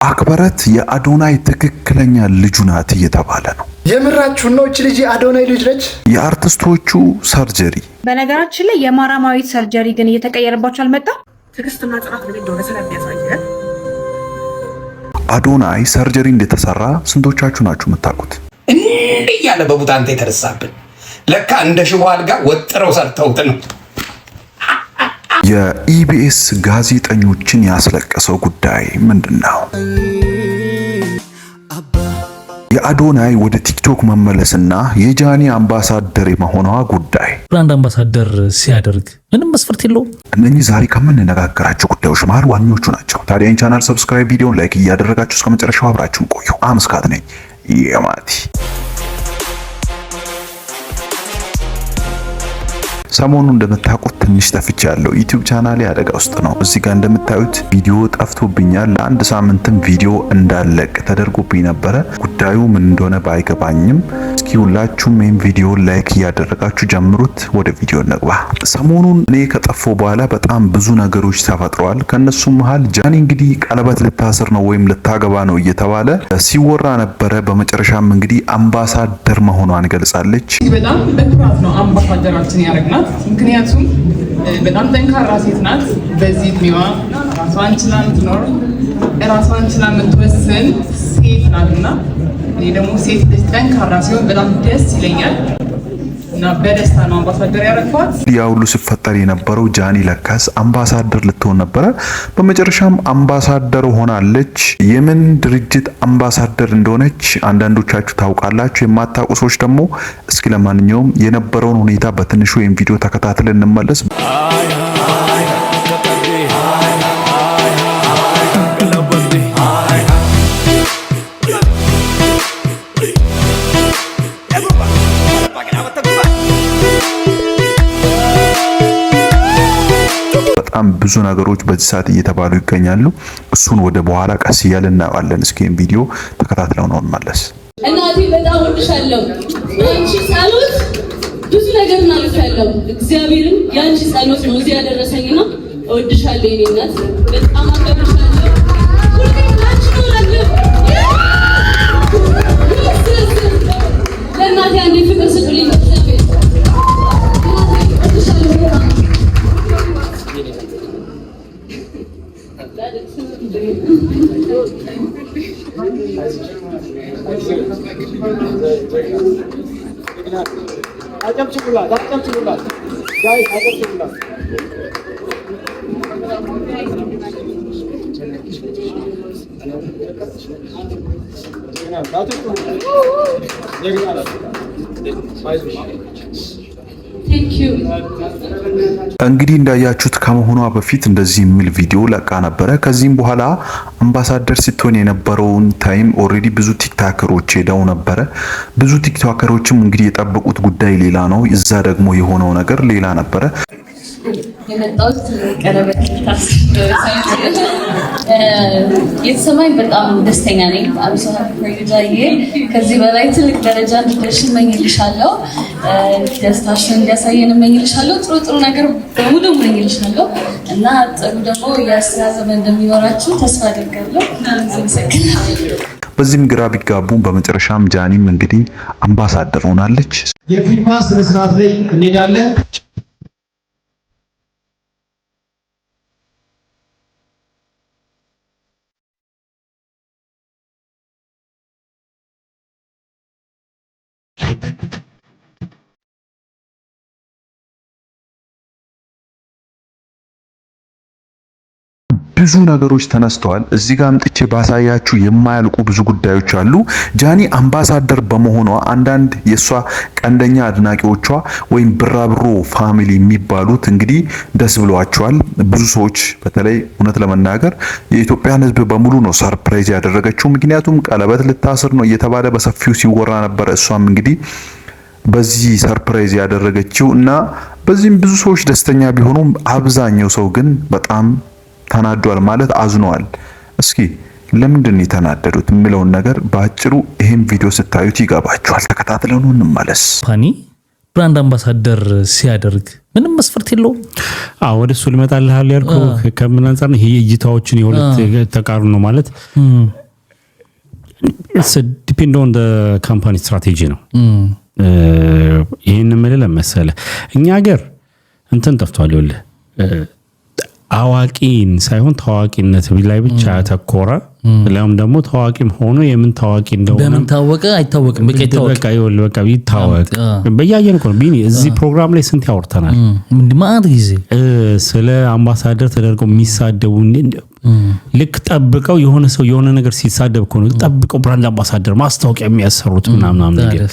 አክበረት የአዶናይ ትክክለኛ ልጁ ናት እየተባለ ነው። የምራችሁን ነው? እቺ ልጅ የአዶናይ ልጅ ነች? የአርቲስቶቹ ሰርጀሪ። በነገራችን ላይ የማራማዊት ሰርጀሪ ግን እየተቀየረባቸው አልመጣም። ትዕግስትና ጽናት ምን እንደሆነ ስለሚያሳየን አዶናይ ሰርጀሪ እንደተሰራ ስንቶቻችሁ ናችሁ የምታውቁት? እንዲህ ያለ በቡታንተ የተረሳብን ለካ እንደ ሽቦ አልጋ ወጥረው ሰርተውት ነው። የኢቢኤስ ጋዜጠኞችን ያስለቀሰው ጉዳይ ምንድነው? የአዶናይ ወደ ቲክቶክ መመለስና የጃኒ አምባሳደር የመሆኗ ጉዳይ። ብራንድ አምባሳደር ሲያደርግ ምንም መስፈርት የለውም። እነኚህ ዛሬ ከምንነጋገራቸው ጉዳዮች መሃል ዋኞቹ ናቸው። ታዲያ ይህን ቻናል ሰብስክራይብ፣ ቪዲዮን ላይክ እያደረጋችሁ እስከ መጨረሻው አብራችሁን ቆዩ። አመስካት ነኝ የማቲ። ሰሞኑን እንደምታውቁት ትንሽ ጠፍቻለሁ። ዩቲዩብ ቻናሌ አደጋ ውስጥ ነው። እዚህ ጋር እንደምታዩት ቪዲዮ ጠፍቶብኛል። ለአንድ ሳምንትም ቪዲዮ እንዳለቅ ተደርጎብኝ ነበረ። ጉዳዩ ምን እንደሆነ ባይገባኝም እስኪ ሁላችሁም ይህን ቪዲዮ ላይክ እያደረጋችሁ ጀምሩት። ወደ ቪዲዮ እንግባ። ሰሞኑን እኔ ከጠፋሁ በኋላ በጣም ብዙ ነገሮች ተፈጥረዋል። ከነሱም መሃል ጃኒ እንግዲህ ቀለበት ልታስር ነው ወይም ልታገባ ነው እየተባለ ሲወራ ነበረ። በመጨረሻም እንግዲህ አምባሳደር መሆኗን ገልጻለች። በጣም በኩራት ነው አምባሳደራችን ያደረግናት። ምክንያቱም በጣም ጠንካራ ሴት ናት። በዚህ እድሜዋ ራሷን ችላ የምትኖር ራሷን ችላ የምትወስን ሴት ናትና እኔ ደግሞ ሴት ልጅ ጠንካራ ሲሆን በጣም ደስ ይለኛል እና በደስታ ነው አምባሳደር ያደረኳት። ያ ሁሉ ሲፈጠር የነበረው ጃኒ ለካስ አምባሳደር ልትሆን ነበረ። በመጨረሻም አምባሳደር ሆናለች። የምን ድርጅት አምባሳደር እንደሆነች አንዳንዶቻችሁ ታውቃላችሁ፣ የማታውቁ ሰዎች ደግሞ እስኪ ለማንኛውም የነበረውን ሁኔታ በትንሹ ወይም ቪዲዮ ተከታትለን እንመለስ። በጣም ብዙ ነገሮች በዚህ ሰዓት እየተባሉ ይገኛሉ። እሱን ወደ በኋላ ቀስ እያልን እናየዋለን። እስኪ ቪዲዮ ተከታትለው ነው እንመለስ። እናቴ በጣም ወድሻለሁ። ያንቺ ጸሎት ብዙ ነገር እናልፋለሁ። እግዚአብሔርን ያንቺ ጸሎት ነው እዚህ ያደረሰኝና እወድሻለሁ የኔ እናት። በጣም አከብርሻለሁ። ለእናቴ አንዴ ፍቅር ስጡልኝ። እንግዲህ እንዳያችሁት ከመሆኗ በፊት እንደዚህ የሚል ቪዲዮ ለቃ ነበረ። ከዚህም በኋላ አምባሳደር ስትሆን የነበረውን ታይም ኦሬዲ ብዙ ቲክቶከሮች ሄደው ነበረ። ብዙ ቲክቶከሮችም እንግዲህ የጠበቁት ጉዳይ ሌላ ነው፣ እዛ ደግሞ የሆነው ነገር ሌላ ነበረ። የመጣሁት ቀለበት የተሰማኝ በጣም ደስተኛ ነኝ። አብሶ ፕሮጀክት ከዚህ በላይ ትልቅ ደረጃ እንድትደርሺ እመኝልሻለሁ። ደስታሽን እንዲያሳየን እመኝልሻለሁ። ጥሩ ጥሩ ነገር በሙሉ እመኝልሻለሁ እና ጥሩ ደግሞ የስራ ዘመን እንደሚኖራችሁ ተስፋ አደርጋለሁ። በዚህም ግራ ቢጋቡም በመጨረሻም ጃኒም እንግዲህ አምባሳደር ሆናለች። የፊልም ስነ ስርዓት ላይ እንሄዳለን። ብዙ ነገሮች ተነስተዋል። እዚህ ጋር አምጥቼ ባሳያችሁ የማያልቁ ብዙ ጉዳዮች አሉ። ጃኒ አምባሳደር በመሆኗ አንዳንድ የሷ ቀንደኛ አድናቂዎቿ ወይም ብራብሮ ፋሚሊ የሚባሉት እንግዲህ ደስ ብሏቸዋል። ብዙ ሰዎች በተለይ እውነት ለመናገር የኢትዮጵያን ሕዝብ በሙሉ ነው ሰርፕራይዝ ያደረገችው። ምክንያቱም ቀለበት ልታስር ነው እየተባለ በሰፊው ሲወራ ነበር። እሷም እንግዲህ በዚህ ሰርፕራይዝ ያደረገችው እና በዚህም ብዙ ሰዎች ደስተኛ ቢሆኑም አብዛኛው ሰው ግን በጣም ተናዷል፣ ማለት አዝኗል። እስኪ ለምንድን ነው የተናደዱት የሚለውን ነገር በአጭሩ ይሄን ቪዲዮ ስታዩት ይገባችኋል። ተከታትለን እንመለስ። ፓኒ ብራንድ አምባሳደር ሲያደርግ ምንም መስፈርት የለውም? ወደሱ ልመጣልህ ያልኩህ ከምን አንፃር ነው? ይሄ እይታዎችን የሁለት ተቃርኖ ነው ማለት it's depend on the company strategy ነው። ይሄን ምን ለመሰለ እኛ ሀገር እንትን ጠፍቷል ይኸውልህ አዋቂን ሳይሆን ታዋቂነት ላይ ብቻ ተኮረ ለምን ደግሞ ታዋቂም ሆኖ የምን ታዋቂ እንደሆነ በምን ታወቀ አይታወቅም በቃ ይኸውልህ በቃ ይታወቅ በያየን እኮ ቢኒ እዚህ ፕሮግራም ላይ ስንት ያወርተናል ማለት ጊዜ ስለ አምባሳደር ተደርገው የሚሳደቡ ልክ ጠብቀው የሆነ ሰው የሆነ ነገር ሲሳደብ እኮ ነው ጠብቀው ብራንድ አምባሳደር ማስታወቂያ የሚያሰሩት ምናምን ነገር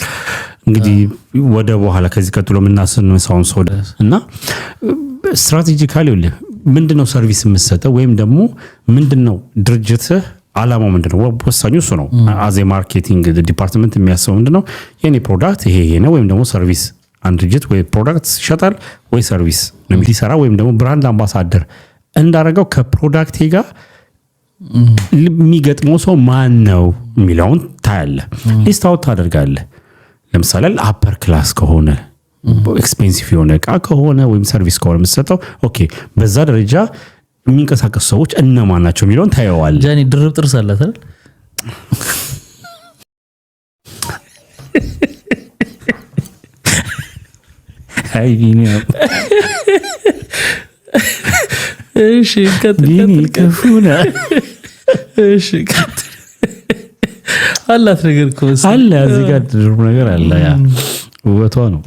እንግዲህ ወደ በኋላ ከዚህ ቀጥሎ የምናስነሳውን ሰው እና ስትራቴጂካሊ ይኸውልህ ምንድነው ሰርቪስ የምትሰጠው ወይም ደግሞ ምንድነው ድርጅትህ አላማው ምንድነው ወሳኙ እሱ ነው አዜ ማርኬቲንግ ዲፓርትመንት የሚያስበው ምንድነው የኔ ፕሮዳክት ይሄ ነው ወይም ደግሞ ሰርቪስ አንድ ድርጅት ወይ ፕሮዳክት ይሸጣል ወይ ሰርቪስ ነው የሚሰራ ወይም ደግሞ ብራንድ አምባሳደር እንዳረጋው ከፕሮዳክቴ ጋር የሚገጥመው ሰው ማን ነው የሚለውን ታያለ ሊስት አውት ታደርጋለህ ለምሳሌ አፐር ክላስ ከሆነ ኤክስፔንሲቭ የሆነ እቃ ከሆነ ወይም ሰርቪስ ከሆነ የምትሰጠው ኦኬ በዛ ደረጃ የሚንቀሳቀሱ ሰዎች እነማን ናቸው የሚለውን ታየዋለህ ጃኒ ድርብ ጥርስ አላት አይደል አይ ቢኒ እሺ ከፍና እሺ አላት ነገር ኮስ አለ እዚህ ጋር ድርብ ነገር አለ ያ ውበቷ ነው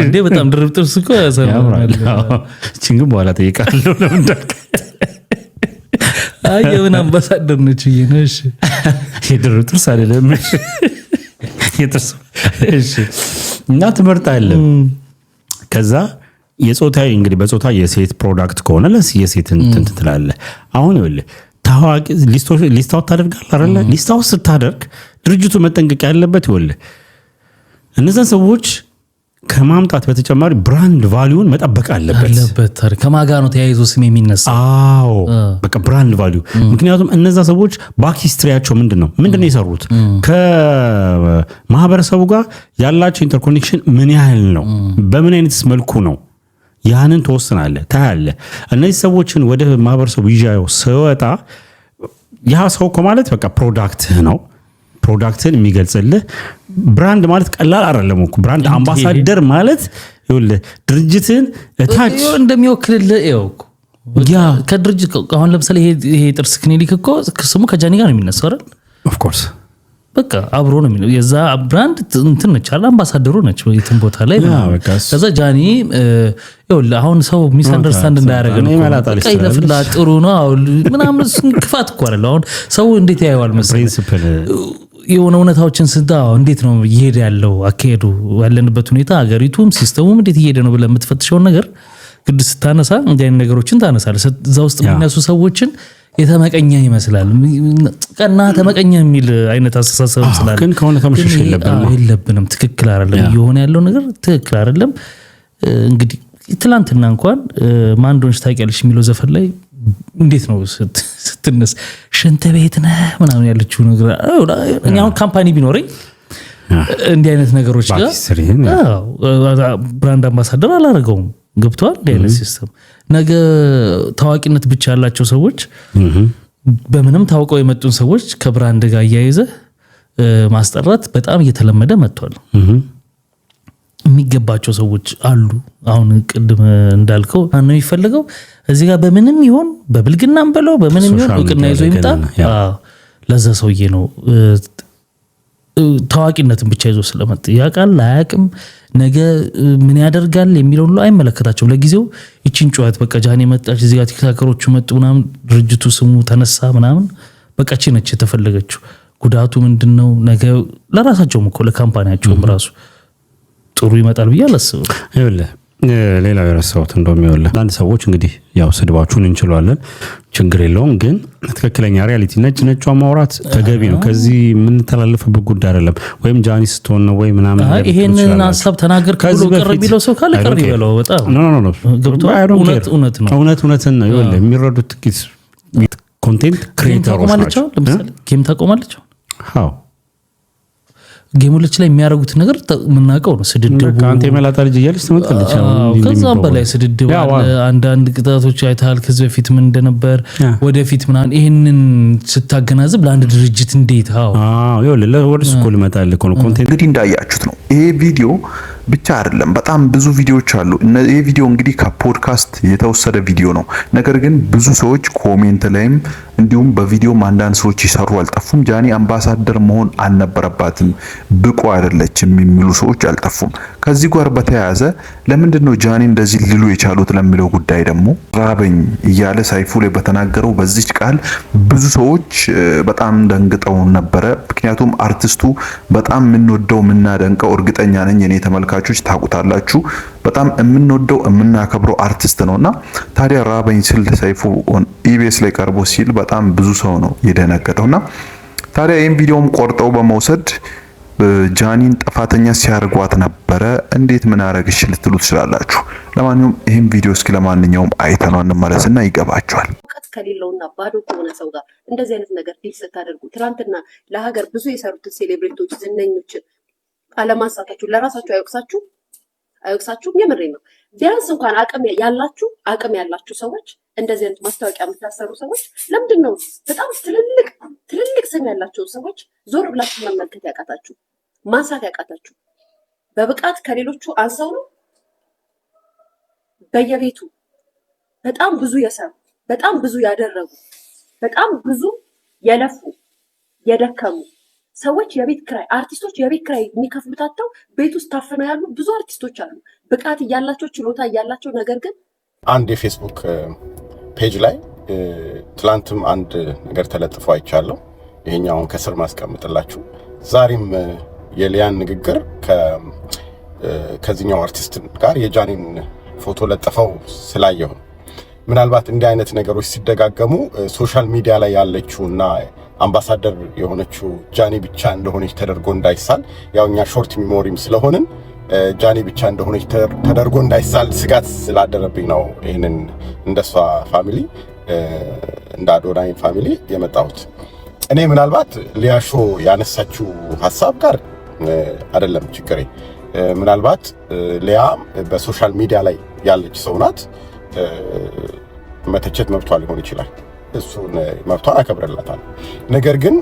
እንዴ በጣም ድርብ ጥርስ እኮ ያሰራል ቺንግ በኋላ ጠይቃለሁ ለምን እንዳልክ የምን አምባሳደር ነች እሺ የድርብ ጥርስ አይደለም የጥርስ እሺ እና ትመርጣለህ ከዛ የጾታዊ እንግዲህ በጾታ የሴት ፕሮዳክት ከሆነ የሴት እንትን ትላለህ አሁን ይኸውልህ ታዋቂ ሊስታው ታደርጋለህ አይደል ሊስታው ስታደርግ ድርጅቱ መጠንቀቅ ያለበት ይኸውልህ እነዛ ሰዎች ከማምጣት በተጨማሪ ብራንድ ቫልዩን መጠበቅ አለበት ከማጋ ነው ተያይዞ ስም የሚነሳ በቃ ብራንድ ቫልዩ ምክንያቱም እነዛ ሰዎች ባክ ሂስትሪያቸው ምንድነው የሰሩት ከማህበረሰቡ ጋር ያላቸው ኢንተርኮኔክሽን ምን ያህል ነው በምን አይነትስ መልኩ ነው ያንን ተወስናለህ ታያለህ እነዚህ ሰዎችን ወደ ማህበረሰቡ ይያዩ ሰወጣ ያ ሰው እኮ ማለት በቃ ፕሮዳክትህ ነው ፕሮዳክትን የሚገልጽልህ ብራንድ ማለት ቀላል አይደለም እኮ ብራንድ አምባሳደር ማለት ይኸውልህ ድርጅትን እታች እንደሚወክልልህ እኮ ያ ከድርጅት አሁን ለምሳሌ ይሄ ጥርስ ክሊኒክ እኮ ስሙ ከጃኒ ጋር ነው የሚነሳው አይደል ኦፍ ኮርስ በቃ አብሮ ነው የሚለው የዛ ብራንድ እንትን ነች አለ አምባሳደሩ ነች የትን ቦታ ላይ ከዛ ጃኒ ይኸውልህ አሁን ሰው ሚስ አንደርስታንድ እንዳያደርግ ነው ቀይ ለፍላ ጥሩ ነው ምናምን ክፋት እኮ አይደል አሁን ሰው እንዴት ያየዋል መሰለኝ ፕሪንሲፕል የሆነ እውነታዎችን ስንታ እንዴት ነው እየሄደ ያለው አካሄዱ ያለንበት ሁኔታ ሀገሪቱም ሲስተሙም እንዴት እየሄደ ነው ብለህ የምትፈትሸውን ነገር ግድ ስታነሳ እንዲህ አይነት ነገሮችን ታነሳለህ እዛ ውስጥ የሚነሱ ሰዎችን የተመቀኘ ይመስላል ቀና ተመቀኘ የሚል አይነት አስተሳሰብ ስላለ ግን ከሆነ ተመሽሽ የለብንም ትክክል አይደለም የሆነ ያለው ነገር ትክክል አይደለም እንግዲህ ትላንትና እንኳን ማንዶንሽ ታውቂያለሽ የሚለው ዘፈን ላይ እንዴት ነው ስትነስ ሽንት ቤት ነህ ምናምን ያለችው ነገር እኛው ካምፓኒ ቢኖርኝ እንዲህ አይነት ነገሮች ጋር ብራንድ አምባሳደር አላረጋውም ገብቷል ዳይነስ ሲስተም ነገ ታዋቂነት ብቻ ያላቸው ሰዎች በምንም ታውቀው የመጡን ሰዎች ከብራንድ ጋር ያያይዘ ማስጠራት በጣም እየተለመደ መጥቷል የሚገባቸው ሰዎች አሉ አሁን ቅድም እንዳልከው አሁን የሚፈልገው እዚህ ጋር በምንም ይሆን በብልግናም በለው በምንም ይሆን እውቅና ይዞ ይመጣ ለዛ ሰውዬ ነው ታዋቂነትን ብቻ ይዞ ስለመጣ ያቃል ላያቅም ነገ ምን ያደርጋል የሚለው ሁሉ አይመለከታቸው ለጊዜው እቺን ጩኸት በቃ ጃኒ መጣች እዚህ ጋር ቲክታከሮቹ መጡ ምናምን ድርጅቱ ስሙ ተነሳ ምናምን በቃ እቺ ነች የተፈለገችው ጉዳቱ ምንድነው ነገ ለራሳቸው እኮ ለካምፓኒያቸውም ራሱ ጥሩ ይመጣል ብዬ አላስብም ይኸውልህ ሌላው የረሳሁት እንደውም ይኸውልህ አንድ ሰዎች እንግዲህ ያው ስድባችሁን እንችላለን ችግር የለውም ግን ትክክለኛ ሪያሊቲ ነጭ ማውራት ተገቢ ነው ከዚህ ምን ተላልፈበት ጉዳይ አይደለም ወይም ጃኒ ስትሆን ነው ወይ ምናምን ይሄንን ሐሳብ ተናገር ከብሎ ቀርብ ይለው ሰው ካለ ቀርብ ይበለው በጣም ኖ እውነት ነው ይኸውልህ የሚረዱት ጥቂት ኮንቴንት ክሬተሮች ናቸው ለምሳሌ ጌም ታቆማለች ጌሞች ላይ የሚያደርጉት ነገር የምናውቀው ነው። ስድድቡ አንተ የመላጣ ልጅ እያለች ትመጣለች። ከዛም በላይ ስድድብ አለ። አንዳንድ ቅጣቶች አይተሃል ከዚህ በፊት ምን እንደነበር ወደፊት ምናምን ይሄንን ስታገናዝብ ለአንድ ድርጅት እንዴት ይኸውልህ ወደ ስኮል ይመጣል እኮ ነው ኮንቴንት እንግዲህ እንዳያችሁት ነው። ይሄ ቪዲዮ ብቻ አይደለም፣ በጣም ብዙ ቪዲዮዎች አሉ። ይሄ ቪዲዮ እንግዲህ ከፖድካስት የተወሰደ ቪዲዮ ነው። ነገር ግን ብዙ ሰዎች ኮሜንት ላይም እንዲሁም በቪዲዮም አንዳንድ ሰዎች ይሰሩ አልጠፉም። ጃኒ አምባሳደር መሆን አልነበረባትም፣ ብቁ አይደለችም የሚሉ ሰዎች አልጠፉም። ከዚህ ጋር በተያያዘ ለምንድን ነው ጃኒ እንደዚህ ሊሉ የቻሉት ለሚለው ጉዳይ ደግሞ ራበኝ እያለ ሰይፉ ላይ በተናገረው በዚች ቃል ብዙ ሰዎች በጣም ደንግጠው ነበረ። ምክንያቱም አርቲስቱ በጣም የምንወደው የምናደንቀው እርግጠኛ ነኝ እኔ ተመልካቾች ታውቁታላችሁ፣ በጣም የምንወደው የምናከብረው አርቲስት ነውና ታዲያ ራበኝ ስል ሰይፉ ኢቢኤስ ላይ ቀርቦ ሲል በጣም ብዙ ሰው ነው የደነገጠውና ታዲያ ይህን ቪዲዮም ቆርጠው በመውሰድ ጃኒን ጥፋተኛ ሲያርጓት ነበረ። እንዴት ምን አረግሽ ልትሉ ትችላላችሁ። ለማንኛውም ይህን ቪዲዮ እስኪ ለማንኛውም አይተነው እንመለስና ይገባችኋል። ከሌለውና ባዶ ከሆነ ሰው ጋር እንደዚህ አይነት ነገር ዲል ስታደርጉ ትናንትና ለሀገር ብዙ የሰሩትን ሴሌብሪቲዎች ዝነኞችን አለማንሳታችሁ ለራሳችሁ አይወቅሳችሁም? የምሬን ነው። ቢያንስ እንኳን አቅም ያላችሁ ሰዎች እንደዚህ አይነት ማስታወቂያ የምታሰሩ ሰዎች ለምንድን ነው በጣም ትልልቅ ስም ያላቸው ሰዎች ዞር ብላችሁ መመልከት ያቃታችሁ፣ ማንሳት ያቃታችሁ? በብቃት ከሌሎቹ አንሰው ነው። በየቤቱ በጣም ብዙ የሰሩ በጣም ብዙ ያደረጉ በጣም ብዙ የለፉ የደከሙ ሰዎች የቤት ክራይ አርቲስቶች የቤት ክራይ የሚከፍሉታቸው ቤት ውስጥ ታፍነው ያሉ ብዙ አርቲስቶች አሉ፣ ብቃት እያላቸው ችሎታ እያላቸው። ነገር ግን አንድ የፌስቡክ ፔጅ ላይ ትላንትም አንድ ነገር ተለጥፎ አይቻለሁ። ይሄኛውን ከስር ማስቀምጥላችሁ። ዛሬም የሊያን ንግግር ከዚህኛው አርቲስት ጋር የጃኒን ፎቶ ለጥፈው ስላየሁ ምናልባት እንዲህ አይነት ነገሮች ሲደጋገሙ ሶሻል ሚዲያ ላይ ያለችውና አምባሳደር የሆነችው ጃኒ ብቻ እንደሆነች ተደርጎ እንዳይሳል፣ ያው እኛ ሾርት ሚሞሪም ስለሆንን ጃኒ ብቻ እንደሆነች ተደርጎ እንዳይሳል ስጋት ስላደረብኝ ነው ይሄንን እንደሷ ፋሚሊ እንደ አዶናይ ፋሚሊ የመጣሁት። እኔ ምናልባት ሊያሾ ያነሳችው ሐሳብ ጋር አይደለም ችግሬ። ምናልባት ሊያ በሶሻል ሚዲያ ላይ ያለች ሰው ናት። መተቸት መብቷ ሊሆን ይችላል። እሱን መብቷን አከብርላታል። ነገር ግን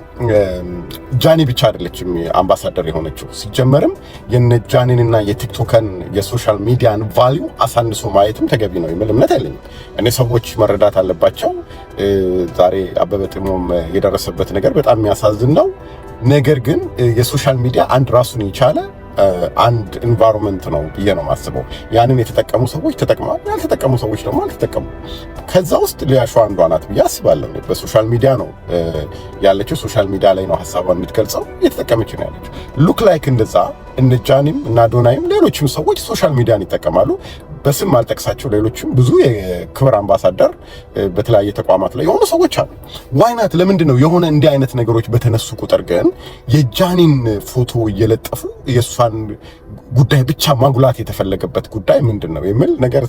ጃኒ ብቻ አይደለችም አምባሳደር የሆነችው። ሲጀመርም የነጃኒንና የቲክቶክን የሶሻል ሚዲያን ቫልዩ አሳንሶ ማየትም ተገቢ ነው የሚል እምነት አለኝ። እኔ ሰዎች መረዳት አለባቸው። ዛሬ አበበ ጥሞም የደረሰበት ነገር በጣም የሚያሳዝን ነው። ነገር ግን የሶሻል ሚዲያ አንድ ራሱን የቻለ አንድ ኢንቫይሮንመንት ነው ብዬ ነው የማስበው። ያንን የተጠቀሙ ሰዎች ተጠቅመዋል፣ ያልተጠቀሙ ሰዎች ደግሞ አልተጠቀሙ። ከዛ ውስጥ ሊያሾ አንዷ ናት ብዬ አስባለሁ። በሶሻል ሚዲያ ነው ያለችው፣ ሶሻል ሚዲያ ላይ ነው ሀሳቧን የምትገልጸው፣ እየተጠቀመች ነው ያለችው። ሉክ ላይክ እንደዛ እነ ጃኒም እና አዶናይም ሌሎችም ሰዎች ሶሻል ሚዲያን ይጠቀማሉ። በስም አልጠቅሳቸው ሌሎችም ብዙ የክብር አምባሳደር በተለያየ ተቋማት ላይ የሆኑ ሰዎች አሉ። ዋይናት ለምንድን ነው የሆነ እንዲህ አይነት ነገሮች በተነሱ ቁጥር ግን የጃኒን ፎቶ እየለጠፉ የእሷን ጉዳይ ብቻ ማጉላት የተፈለገበት ጉዳይ ምንድን ነው የሚል ነገር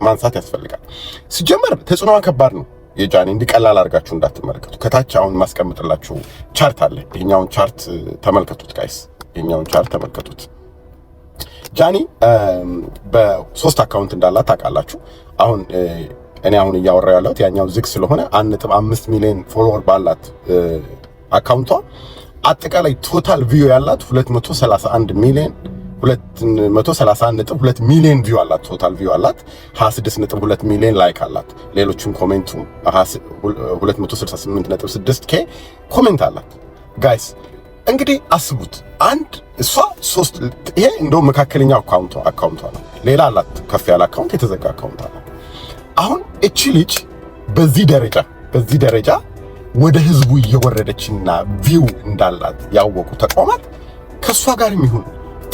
ማንሳት ያስፈልጋል። ሲጀመር ተጽዕኖዋ ከባድ ነው። የጃኒ እንዲቀላል አድርጋችሁ እንዳትመለከቱ። ከታች አሁን ማስቀምጥላችሁ ቻርት አለ። ይሄኛውን ቻርት ተመልከቱት ጋይስ፣ ይሄኛውን ቻርት ተመልከቱት። ጃኒ በሶስት አካውንት እንዳላት ታውቃላችሁ። አሁን እኔ እያወራሁ ያለሁት ያኛው ዝግ ስለሆነ 1.5 ሚሊዮን ፎሎወር ባላት አካውንቷ አጠቃላይ ቶታል ቪው ያላት 231 ሚሊዮን 231.2 ሚሊዮን ቪው አላት። ቶታል ቪው አላት። 26.2 ሚሊዮን ላይክ አላት። ሌሎችም ኮሜንቱ 268.6 ኬ ኮሜንት አላት። ጋይስ እንግዲህ አስቡት። አንድ እሷ ሶስት ይሄ እንደው መካከለኛ አካውንቷ ነው። ሌላ አላት ከፍ ያለ አካውንት፣ የተዘጋ አካውንት አላት። አሁን እቺ ልጅ በዚህ ደረጃ ወደ ህዝቡ እየወረደችና ቪው እንዳላት ያወቁ ተቋማት ከሷ ጋር የሚሆን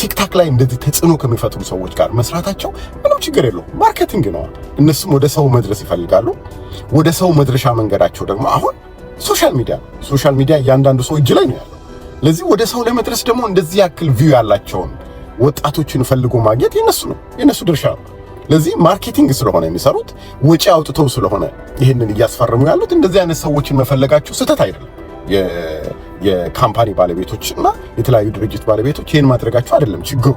ቲክታክ ላይ እንደዚህ ተጽዕኖ ከሚፈጥሩ ሰዎች ጋር መስራታቸው ምንም ችግር የለውም። ማርኬቲንግ ነው። እነሱም ወደ ሰው መድረስ ይፈልጋሉ። ወደ ሰው መድረሻ መንገዳቸው ደግሞ አሁን ሶሻል ሚዲያ እያንዳንዱ ሰው እጅ ላይ ነው ያለው። ለዚህ ወደ ሰው ለመድረስ ደግሞ እንደዚህ ያክል ቪው ያላቸውን ወጣቶችን ፈልጎ ማግኘት የነሱ ድርሻ ነው። ለዚህ ማርኬቲንግ ስለሆነ የሚሰሩት ወጪ አውጥተው ስለሆነ ይሄንን እያስፈረሙ ያሉት እንደዚህ አይነት ሰዎችን መፈለጋቸው ስህተት አይደለም። የካምፓኒ ባለቤቶች እና የተለያዩ ድርጅት ባለቤቶች ይሄን ማድረጋቸው አይደለም ችግሩ።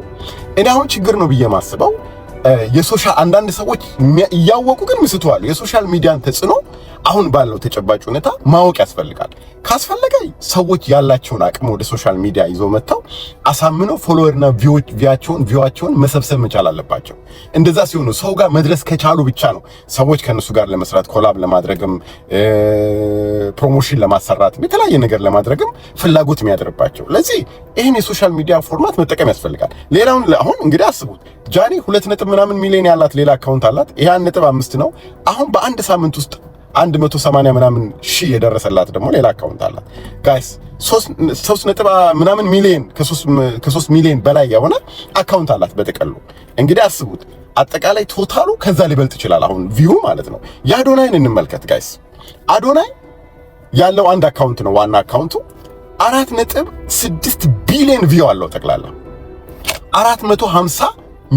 እኔ አሁን ችግር ነው ብዬ ማስበው የሶሻል አንዳንድ ሰዎች እያወቁ ግን ምስተዋል። የሶሻል ሚዲያን ተጽዕኖ አሁን ባለው ተጨባጭ ሁኔታ ማወቅ ያስፈልጋል። ካስፈለገ ሰዎች ያላቸውን አቅም ወደ ሶሻል ሚዲያ ይዘው መጥተው አሳምነው ፎሎወርና ቪዋቸውን መሰብሰብ መቻል አለባቸው። እንደዛ ሲሆኑ ሰው ጋር መድረስ ከቻሉ ብቻ ነው ሰዎች ከነሱ ጋር ለመስራት ኮላብ ለማድረግም ፕሮሞሽን ለማሰራትም የተለያየ ነገር ለማድረግም ፍላጎት የሚያደርባቸው። ለዚህ ይሄን የሶሻል ሚዲያ ፎርማት መጠቀም ያስፈልጋል። ሌላውን አሁን እንግዲህ አስቡት ጃኒ 2 ምናምን ሚሊዮን ያላት ሌላ አካውንት አላት። ይሄ 1.5 ነው። አሁን በአንድ ሳምንት ውስጥ 180 ምናምን ሺህ የደረሰላት ደግሞ ሌላ አካውንት አላት። ጋይስ 3 ምናምን ሚሊዮን ከ3 ሚሊዮን በላይ የሆነ አካውንት አላት በጥቅሉ። እንግዲህ አስቡት አጠቃላይ ቶታሉ ከዛ ሊበልጥ ይችላል። አሁን ቪው ማለት ነው። የአዶናይን እንመልከት ጋይስ። አዶናይ ያለው አንድ አካውንት ነው ዋና አካውንቱ 4.6 ቢሊዮን ቪው አለው ጠቅላላ 450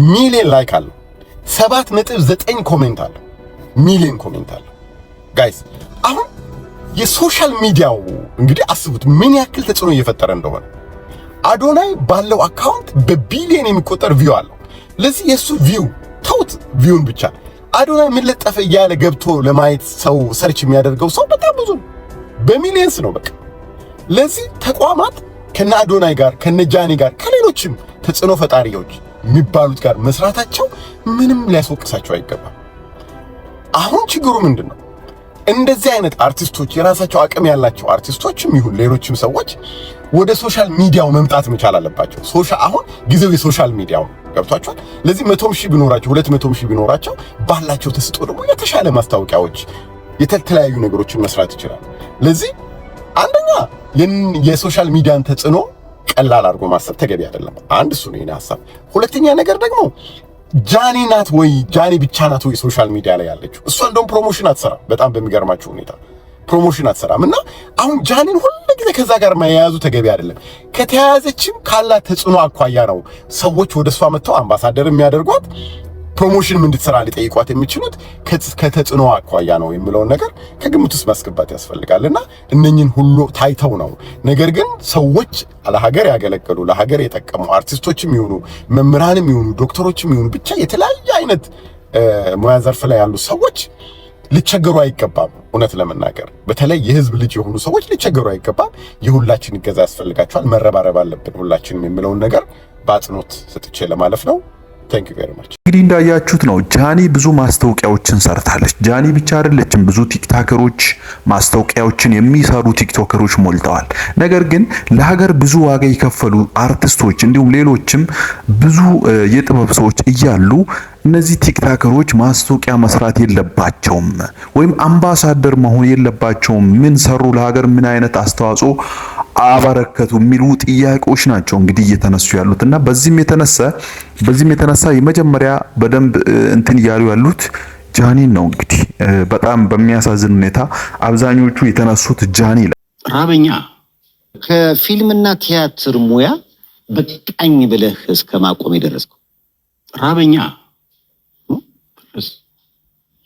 ሚሊዮን ላይክ አለው 7.9 ኮሜንት አለው ሚሊዮን ኮሜንት አለው። ጋይስ አሁን የሶሻል ሚዲያው እንግዲህ አስቡት ምን ያክል ተጽዕኖ እየፈጠረ እንደሆነ። አዶናይ ባለው አካውንት በቢሊዮን የሚቆጠር ቪው አለው። ለዚህ የሱ ቪው ተውት ቪውን ብቻ አዶናይ ምን ለጠፈ እያለ ገብቶ ለማየት ሰው ሰርች የሚያደርገው ሰው በጣም ብዙ ነው፣ በሚሊየንስ ነው በቃ። ለዚህ ተቋማት ከነ አዶናይ ጋር ከነ ጃኒ ጋር ከሌሎችም ተጽዕኖ ፈጣሪዎች የሚባሉት ጋር መስራታቸው ምንም ሊያስወቅሳቸው አይገባም። አሁን ችግሩ ምንድነው? እንደዚህ አይነት አርቲስቶች የራሳቸው አቅም ያላቸው አርቲስቶችም ይሁን ሌሎችም ሰዎች ወደ ሶሻል ሚዲያው መምጣት መቻል አለባቸው። አሁን ጊዜው የሶሻል ሚዲያው ገብቷቸዋል። ለዚህ 100 ሺህ ቢኖራቸው 200 ሺህ ቢኖራቸው ባላቸው ተስጦ ደግሞ የተሻለ ማስታወቂያዎች የተለያዩ ነገሮችን መስራት ይችላል። ለዚህ አንደኛ የሶሻል ሚዲያን ተጽዕኖ ቀላል አድርጎ ማሰብ ተገቢ አይደለም። አንድ እሱ ነው የኔ ሐሳብ። ሁለተኛ ነገር ደግሞ ጃኒ ናት ወይ ጃኒ ብቻ ናት ወይ ሶሻል ሚዲያ ላይ ያለችው? እሷ እንደውም ፕሮሞሽን አትሰራም። በጣም በሚገርማችሁ ሁኔታ ፕሮሞሽን አትሰራም። እና አሁን ጃኒን ሁሉ ጊዜ ከዛ ጋር ማያያዙ ተገቢ አይደለም። ከተያያዘችም ካላት ተጽዕኖ አኳያ ነው ሰዎች ወደሷ መጥተው አምባሳደር የሚያደርጓት ፕሮሞሽንም እንድትሰራ ሊጠይቋት የሚችሉት ከተጽዕኖ አኳያ ነው የሚለውን ነገር ከግምት ውስጥ ማስገባት ያስፈልጋልና እነኝን ሁሉ ታይተው ነው። ነገር ግን ሰዎች ለሀገር ያገለገሉ ለሀገር የጠቀሙ አርቲስቶችም ይሁኑ መምህራንም ይሁኑ ዶክተሮችም ይሁኑ ብቻ የተለያየ አይነት ሙያ ዘርፍ ላይ ያሉ ሰዎች ሊቸገሩ አይገባም። እውነት ለመናገር በተለይ የህዝብ ልጅ የሆኑ ሰዎች ሊቸገሩ አይገባም። የሁላችን እገዛ ያስፈልጋቸዋል። መረባረብ አለብን ሁላችንም የሚለውን ነገር በአጽንኦት ሰጥቼ ለማለፍ ነው። Thank you very much። እንግዲህ እንዳያችሁት ነው ጃኒ ብዙ ማስታወቂያዎችን ሰርታለች። ጃኒ ብቻ አይደለችም፣ ብዙ ቲክቶከሮች ማስታወቂያዎችን የሚሰሩ ቲክቶከሮች ሞልተዋል። ነገር ግን ለሀገር ብዙ ዋጋ የከፈሉ አርቲስቶች እንዲሁም ሌሎችም ብዙ የጥበብ ሰዎች እያሉ እነዚህ ቲክቶከሮች ማስታወቂያ መስራት የለባቸውም ወይም አምባሳደር መሆን የለባቸውም። ምን ሰሩ ለሀገር ምን አይነት አስተዋጽኦ አበረከቱ የሚሉ ጥያቄዎች ናቸው እንግዲህ እየተነሱ ያሉትና በዚህም የተነሳ የመጀመሪያ በደንብ እንትን እያሉ ያሉት ጃኒን ነው። እንግዲህ በጣም በሚያሳዝን ሁኔታ አብዛኞቹ የተነሱት ጃኒ ራበኛ ከፊልምና ቲያትር ሙያ በቃኝ ብለህ እስከ ማቆም የደረስከው ራበኛ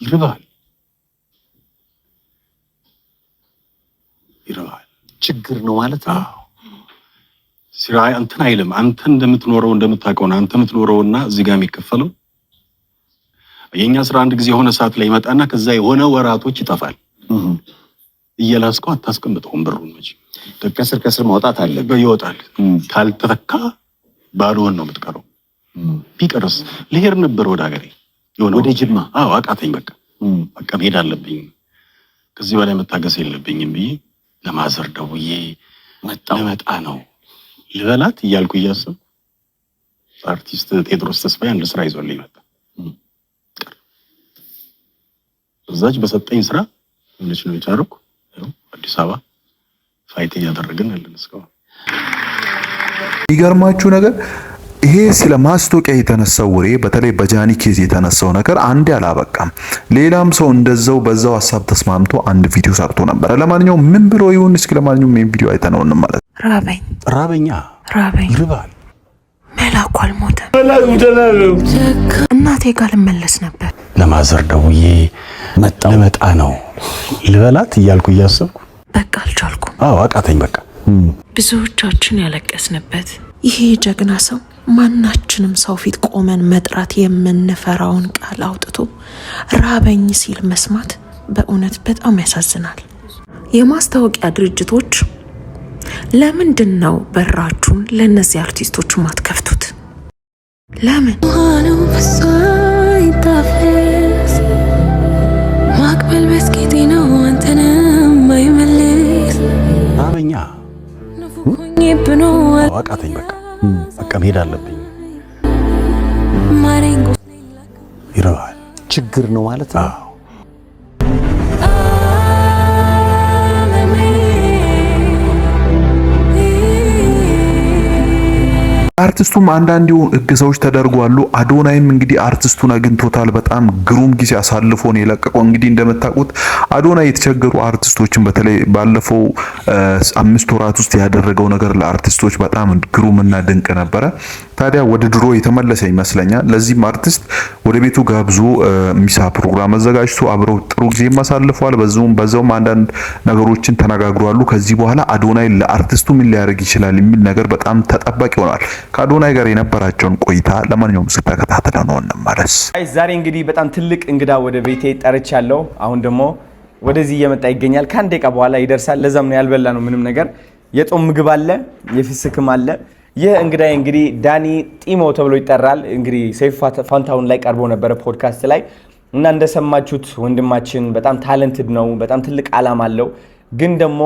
ይርባል ችግር ነው ማለት ነው። ሲራ እንትን አይልም። አንተ እንደምትኖረው እንደምታውቀው አንተ የምትኖረውና እዚህ ጋር የሚከፈለው የኛ ስራ አንድ ጊዜ የሆነ ሰዓት ላይ ይመጣና ከዛ የሆነ ወራቶች ይጠፋል። እየላስከው አታስቀምጠውም ብሩን እንጂ ከስር ማውጣት አለ ይወጣል። ካልተተካ ባዶን ነው የምትቀረው። ቢቀርስ ልሄድ ነበር ወደ ሀገሬ ወደ ጅማ አቃተኝ። በቃ መሄድ አለብኝ ከዚህ በላይ መታገስ የለብኝም ብዬ ለማዘር ደውዬ መጣ ነው ልበላት እያልኩ እያሰብኩ አርቲስት ቴድሮስ ተስፋዬ አንድ ስራ ይዞልኝ መጣ። እዛች በሰጠኝ ስራ ምንሽ ነው የቻልኩ አዲስ አበባ ፋይት እያደረግን ያለን እስካሁን። ይገርማችሁ ነገር ይሄ ስለ ማስታወቂያ የተነሳው ወሬ በተለይ በጃኒ ኬዝ የተነሳው ነገር አንድ አላበቃም። ሌላም ሰው እንደዛው በዛው ሐሳብ ተስማምቶ አንድ ቪዲዮ ሰርቶ ነበር። ለማንኛውም ምን ብሎ ይሁን እስኪ ለማንኛውም ይሄን ቪዲዮ አይተነው እንመለስ። ራበኛ ይርባል መላኩ አልሞተም። እናቴ ጋር ልመለስ ነበር። ለማዘር ደውዬ መጣ ነው ልበላት እያልኩ እያሰብኩ በቃ አልቻልኩም። አቃተኝ። በቃ ብዙዎቻችን ያለቀስንበት ይሄ ጀግና ሰው ማናችንም ሰው ፊት ቆመን መጥራት የምንፈራውን ቃል አውጥቶ ራበኝ ሲል መስማት በእውነት በጣም ያሳዝናል። የማስታወቂያ ድርጅቶች ለምንድን ነው በራችሁን ለነዚህ አርቲስቶች ማትከፍቱት? ለምን? ማቅበል በስኬቴ ነው አንተንም አይመልስ አበኛ አቃተኝ። በቃ መሄድ አለብኝ። ይረባል ችግር ነው ማለት ነው። አርቲስቱም አንዳንድ እገዛዎች ተደርጓሉ። አዶናይም እንግዲህ አርቲስቱን አግኝቶታል። በጣም ግሩም ጊዜ አሳልፎ ነው የለቀቀው። እንግዲህ እንደምታውቁት አዶናይ የተቸገሩ አርቲስቶችን በተለይ ባለፈው 5 ወራት ውስጥ ያደረገው ነገር ለአርቲስቶች በጣም ግሩምና ድንቅ ነበረ። ታዲያ ወደ ድሮ የተመለሰ ይመስለኛል። ለዚህም አርቲስት ወደ ቤቱ ጋብዞ ሚሳ ፕሮግራም አዘጋጅቶ አብረው ጥሩ ጊዜ ማሳልፈዋል። በዛውም አንዳንድ ነገሮችን ተነጋግሯሉ። ከዚህ በኋላ አዶናይ ለአርቲስቱ ምን ሊያደርግ ይችላል የሚል ነገር በጣም ተጠባቂ ሆኗል። ከአዶናይ ጋር የነበራቸውን ቆይታ ለማንኛውም ተከታተለ ነው እንመለስ። ዛሬ እንግዲህ በጣም ትልቅ እንግዳ ወደ ቤቴ ጠርቻለሁ። አሁን ደግሞ ወደዚህ እየመጣ ይገኛል። ከአንድ ደቂቃ በኋላ ይደርሳል። ለዛም ነው ያልበላ ነው ምንም ነገር። የጾም ምግብ አለ፣ የፍስክም አለ። ይህ እንግዳይ እንግዲህ ዳኒ ጢሞ ተብሎ ይጠራል። እንግዲህ ሰይፉ ፋንታሁን ላይ ቀርቦ ነበረ ፖድካስት ላይ እና እንደሰማችሁት ወንድማችን በጣም ታለንትድ ነው። በጣም ትልቅ አላማ አለው። ግን ደግሞ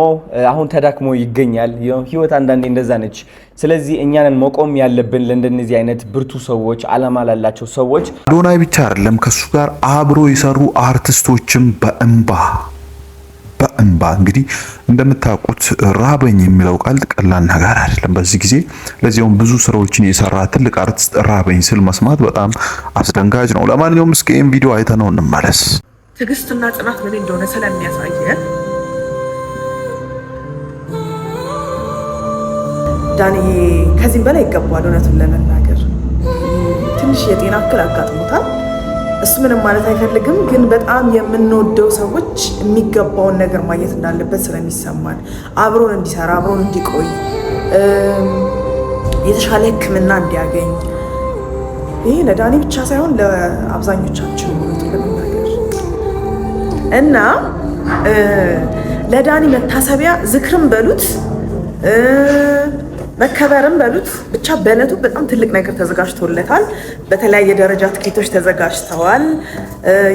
አሁን ተዳክሞ ይገኛል። ህይወት አንዳንዴ እንደዛ ነች። ስለዚህ እኛንን መቆም ያለብን ለእንደነዚህ አይነት ብርቱ ሰዎች፣ አላማ ላላቸው ሰዎች። አዶናይ ብቻ አይደለም ከሱ ጋር አብሮ የሰሩ አርቲስቶችም በእንባ እንግዲህ እንደምታውቁት ራበኝ የሚለው ቃል ቀላል ነገር አይደለም በዚህ ጊዜ። ለዚያውም ብዙ ስራዎችን የሰራ ትልቅ አርቲስት ራበኝ ስል መስማት በጣም አስደንጋጭ ነው። ለማንኛውም እስኪ ይህን ቪዲዮ አይተነው እንመለስ። ትዕግስትና ጽናት ምን እንደሆነ ስለሚያሳየን ዳኒ ከዚህም በላይ ይገባዋል። እውነቱን ለመናገር ትንሽ የጤና እክል አጋጥሞታል። እሱ ምንም ማለት አይፈልግም፣ ግን በጣም የምንወደው ሰዎች የሚገባውን ነገር ማግኘት እንዳለበት ስለሚሰማን አብሮን እንዲሰራ አብሮን እንዲቆይ የተሻለ ሕክምና እንዲያገኝ ይህ ለዳኒ ብቻ ሳይሆን ለአብዛኞቻችን እውነቱን ለመናገር እና ለዳኒ መታሰቢያ ዝክርም በሉት መከበርም በሉት ብቻ በእለቱ በጣም ትልቅ ነገር ተዘጋጅቶለታል። በተለያየ ደረጃ ትኬቶች ተዘጋጅተዋል።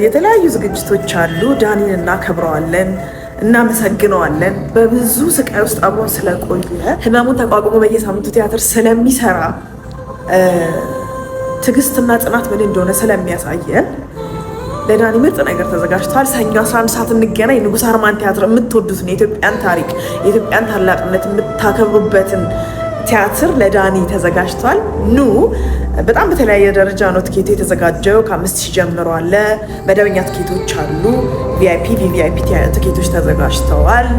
የተለያዩ ዝግጅቶች አሉ። ዳኒን እናከብረዋለን፣ እናመሰግነዋለን። በብዙ ስቃይ ውስጥ አብሮን ስለቆየ ህመሙን ተቋቁሞ በየሳምንቱ ቲያትር ስለሚሰራ ትዕግስትና ጽናት ምን እንደሆነ ስለሚያሳየን ለዳኒ ምርጥ ነገር ተዘጋጅቷል። ሰኞ 11 ሰዓት እንገናኝ። ንጉሥ አርማን ቲያትር የምትወዱትን የኢትዮጵያን ታሪክ የኢትዮጵያን ታላቅነት የምታከብሩበትን ቲያትር ለዳኒ ተዘጋጅቷል። ኑ። በጣም በተለያየ ደረጃ ነው ትኬቱ የተዘጋጀው። ከ5000 ጀምሮ አለ። መደበኛ ትኬቶች አሉ። ቪአይፒ ቪቪአይፒ ትኬቶች ተዘጋጅተዋል።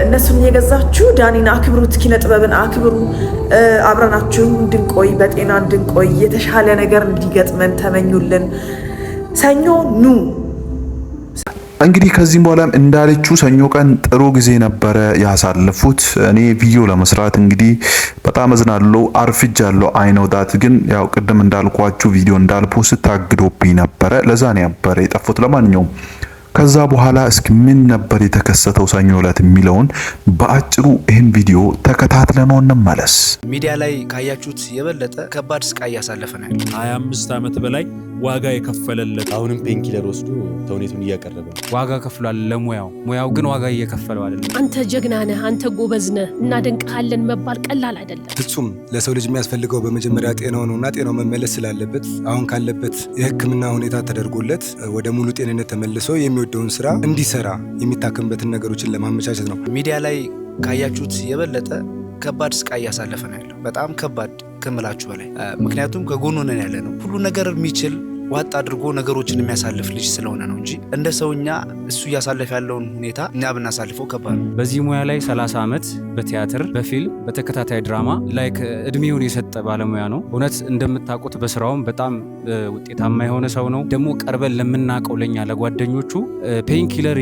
እነሱን እየገዛችሁ ዳኒን አክብሩት፣ ኪነ ጥበብን አክብሩ። አብረናችሁ እንድንቆይ በጤና እንድንቆይ የተሻለ ነገር እንዲገጥመን ተመኙልን። ሰኞ ኑ። እንግዲህ ከዚህም በኋላም እንዳለችው ሰኞ ቀን ጥሩ ጊዜ ነበረ ያሳለፉት። እኔ ቪዲዮ ለመስራት እንግዲህ በጣም እዝናለሁ፣ አርፍጃለሁ። አይነው ዳት ግን ያው ቅድም እንዳልኳችሁ ቪዲዮ እንዳልፖስት ታግዶብኝ ነበረ። ለዛ ነው ያበረ የጠፉት። ለማንኛውም ከዛ በኋላ እስኪ ምን ነበር የተከሰተው ሰኞ ዕለት የሚለውን በአጭሩ ይህን ቪዲዮ ተከታትለነው እንመለስ። ሚዲያ ላይ ካያችሁት የበለጠ ከባድ ስቃይ እያሳለፈ ነው ያለው። 25 ዓመት በላይ ዋጋ የከፈለለት አሁንም ፔንኪለር ወስዶ ተውኔቱን እያቀረበ ዋጋ ከፍሏል ለሙያው። ሙያው ግን ዋጋ እየከፈለው አይደለም። አንተ ጀግና ነህ፣ አንተ ጎበዝ ነህ፣ እናደንቅሃለን መባል ቀላል አይደለም። ፍጹም ለሰው ልጅ የሚያስፈልገው በመጀመሪያ ጤናው ነውና ጤናው መመለስ ስላለበት አሁን ካለበት የሕክምና ሁኔታ ተደርጎለት ወደ ሙሉ ጤንነት ተመልሶ የሚወደውን ስራ እንዲሰራ የሚታከምበትን ነገሮችን ለማመቻቸት ነው። ሚዲያ ላይ ካያችሁት የበለጠ ከባድ ስቃይ እያሳለፈ ነው ያለው። በጣም ከባድ ከምላችሁ በላይ ምክንያቱም ከጎኑ ነን ያለ ነው። ሁሉ ነገር የሚችል ዋጥ አድርጎ ነገሮችን የሚያሳልፍ ልጅ ስለሆነ ነው እንጂ እንደ ሰውኛ እሱ ያሳለፈ ያለውን ሁኔታ እኛ ብናሳልፈው ከባድ ነው። በዚህ ሙያ ላይ 30 ዓመት በቲያትር በፊልም በተከታታይ ድራማ ላይክ እድሜውን የሰጠ ባለሙያ ነው። እውነት እንደምታውቁት በስራውም በጣም ውጤታማ የሆነ ሰው ነው። ደግሞ ቀርበን ለምናውቀው ለኛ ለጓደኞቹ ፔን ኪለር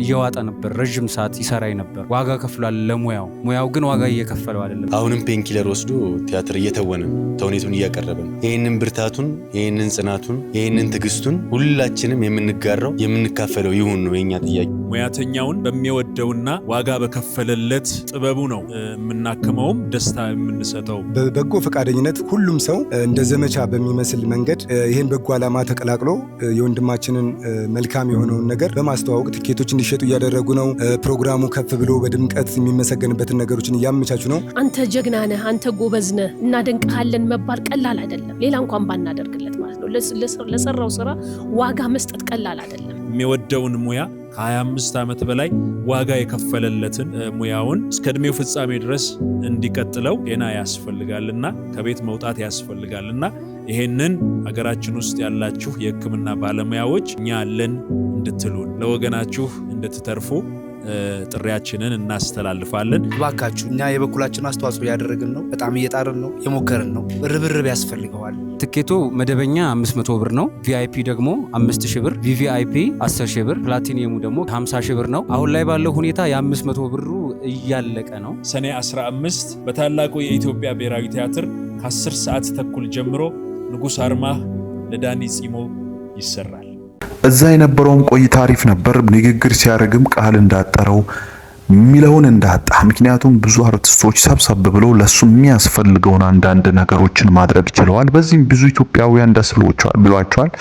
እየዋጠ ነበር፣ ረጅም ሰዓት ይሰራ ነበር። ዋጋ ከፍሏል ለሙያው። ሙያው ግን ዋጋ እየከፈለው አይደለም። አሁንም ፔን ኪለር ወስዶ ቲያትር እየተወነ ተውኔቱን እያቀረበ ነው። ይህንን ብርታቱን፣ ይህንን ጽናቱን፣ ይህንን ትዕግስቱን ሁላችንም የምንጋራው የምንካፈለው ይሁን ነው የኛ ጥያቄ። ሙያተኛውን በሚወደውና ዋጋ በከፈለለት ጥበቡ ነው የምናክመውም ደስታ የምንሰጠው። በበጎ ፈቃደኝነት ሁሉም ሰው እንደ ዘመቻ በሚመስል መንገድ ይህን በጎ ዓላማ ተቀላቅሎ የወንድማችንን መልካም የሆነውን ነገር በማስተዋወቅ ትኬቶች እንዲሸጡ እያደረጉ ነው። ፕሮግራሙ ከፍ ብሎ በድምቀት የሚመሰገንበትን ነገሮችን እያመቻቹ ነው። አንተ ጀግና ነህ፣ አንተ ጎበዝ ነህ፣ እናደንቅሃለን መባል ቀላል አይደለም። ሌላ እንኳን ባናደርግለት ማለት ነው። ለሰራው ስራ ዋጋ መስጠት ቀላል አይደለም። የሚወደውን ሙያ ከ25 ዓመት በላይ ዋጋ የከፈለለትን ሙያውን እስከ እድሜው ፍጻሜ ድረስ እንዲቀጥለው ጤና ያስፈልጋልና ከቤት መውጣት ያስፈልጋልና ይሄንን ሀገራችን ውስጥ ያላችሁ የሕክምና ባለሙያዎች እኛ አለን እንድትሉን ለወገናችሁ እንድትተርፉ ጥሪያችንን እናስተላልፋለን። ባካችሁ እኛ የበኩላችን አስተዋጽኦ ያደረግን ነው። በጣም እየጣርን ነው፣ የሞከርን ነው። ርብርብ ያስፈልገዋል። ትኬቱ መደበኛ 500 ብር ነው። ቪአይፒ ደግሞ 5000 ብር፣ ቪቪአይፒ 10000 ብር፣ ፕላቲኒየሙ ደግሞ 50000 ብር ነው። አሁን ላይ ባለው ሁኔታ የ500 ብሩ እያለቀ ነው። ሰኔ 15 በታላቁ የኢትዮጵያ ብሔራዊ ቲያትር ከ10 ሰዓት ተኩል ጀምሮ ንጉሥ አርማህ ለዳኒ ጺሞ ይሰራል። እዛ የነበረውም ቆይታ አሪፍ ነበር። ንግግር ሲያደርግም ቃል እንዳጠረው ሚለውን እንዳጣ። ምክንያቱም ብዙ አርቲስቶች ሰብሰብ ብለው ለሱ የሚያስፈልገውን አንዳንድ ነገሮችን ማድረግ ችለዋል። በዚህም ብዙ ኢትዮጵያውያን ደስ ብሏቸዋል።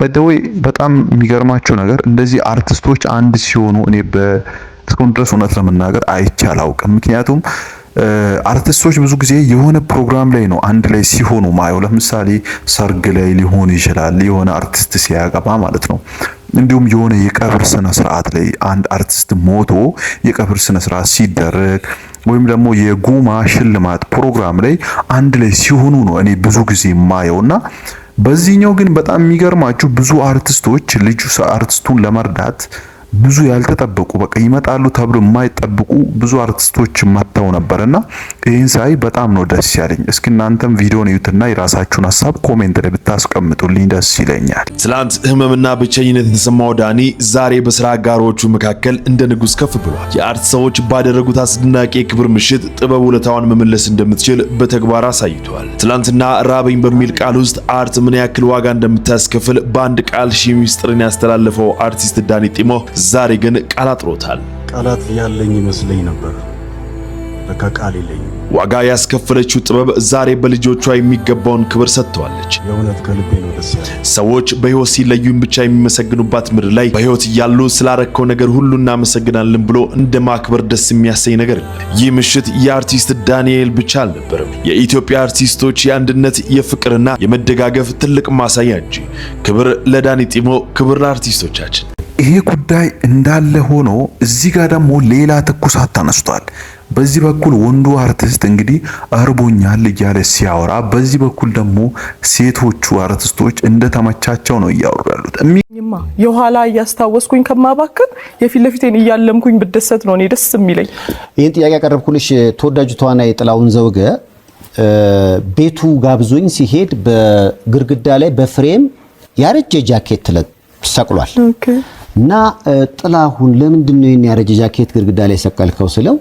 በደዌ በጣም የሚገርማቸው ነገር እንደዚህ አርቲስቶች አንድ ሲሆኑ እኔ እስካሁን ድረስ እውነት ለመናገር አይቼ አላውቅም። ምክንያቱም አርቲስቶች ብዙ ጊዜ የሆነ ፕሮግራም ላይ ነው አንድ ላይ ሲሆኑ ማየው። ለምሳሌ ሰርግ ላይ ሊሆን ይችላል፣ የሆነ አርቲስት ሲያገባ ማለት ነው። እንዲሁም የሆነ የቀብር ስነ ስርዓት ላይ አንድ አርቲስት ሞቶ የቀብር ስነ ስርዓት ሲደረግ ወይም ደግሞ የጉማ ሽልማት ፕሮግራም ላይ አንድ ላይ ሲሆኑ ነው እኔ ብዙ ጊዜ ማየውና በዚህኛው ግን በጣም የሚገርማችሁ ብዙ አርቲስቶች አርቲስቱን ለመርዳት ብዙ ያልተጠበቁ በቃ ይመጣሉ ተብሎ የማይጠብቁ ብዙ አርቲስቶች መጥተው ነበርና ይህን ሳይ በጣም ነው ደስ ያለኝ። እስኪ እናንተም ቪዲዮን እዩትና የራሳችሁን ሐሳብ ኮሜንት ላይ ብታስቀምጡልኝ ደስ ይለኛል። ትላንት ህመምና ብቸኝነት የተሰማው ዳኒ ዛሬ በስራ አጋሮቹ መካከል እንደ ንጉስ ከፍ ብሏል። የአርት ሰዎች ባደረጉት አስደናቂ የክብር ምሽት ጥበብ ውለታዋን መመለስ እንደምትችል በተግባር አሳይቷል። ትላንትና ራበኝ በሚል ቃል ውስጥ አርት ምን ያክል ዋጋ እንደምታስከፍል በአንድ ቃል ሺህ ሚስጥርን ያስተላለፈው አርቲስት ዳኒ ጢሞ ዛሬ ግን ቃል አጥሮታል። ቃላት ያለኝ ይመስለኝ ነበር፣ ለካ ቃል የለኝም። ዋጋ ያስከፈለችው ጥበብ ዛሬ በልጆቿ የሚገባውን ክብር ሰጥተዋለች። የእውነት ከልቤ ነው ደስ ያለኝ። ሰዎች በህይወት ሲለዩን ብቻ የሚመሰግኑባት ምድር ላይ በህይወት እያሉ ስላረከው ነገር ሁሉ እናመሰግናለን ብሎ እንደ ማክበር ደስ የሚያሰኝ ነገር የለም። ይህ ምሽት የአርቲስት ዳንኤል ብቻ አልነበረም፣ የኢትዮጵያ አርቲስቶች የአንድነት የፍቅርና የመደጋገፍ ትልቅ ማሳያ እንጂ። ክብር ለዳኒ ጢሞ፣ ክብር ለአርቲስቶቻችን። ይሄ ጉዳይ እንዳለ ሆኖ እዚህ ጋር ደግሞ ሌላ ትኩሳት ተነስቷል። በዚህ በኩል ወንዱ አርቲስት እንግዲህ አርቦኛል እያለ ሲያወራ፣ በዚህ በኩል ደግሞ ሴቶቹ አርቲስቶች እንደተመቻቸው ነው እያወሩ ያሉት። የኋላ እያስታወስኩኝ ከማባከን የፊት ለፊቴን እያለምኩኝ ብደሰት ነው እኔ ደስ የሚለኝ። ይህን ጥያቄ ያቀረብኩልሽ ተወዳጁ ተዋናይ ጥላሁን ዘውገ ቤቱ ጋብዞኝ ሲሄድ በግርግዳ ላይ በፍሬም ያረጀ ጃኬት ተሰቅሏል እና ጥላሁን ለምንድን ነው ይሄን ያረጀ ጃኬት ግርግዳ ላይ ሰቀልከው ስለው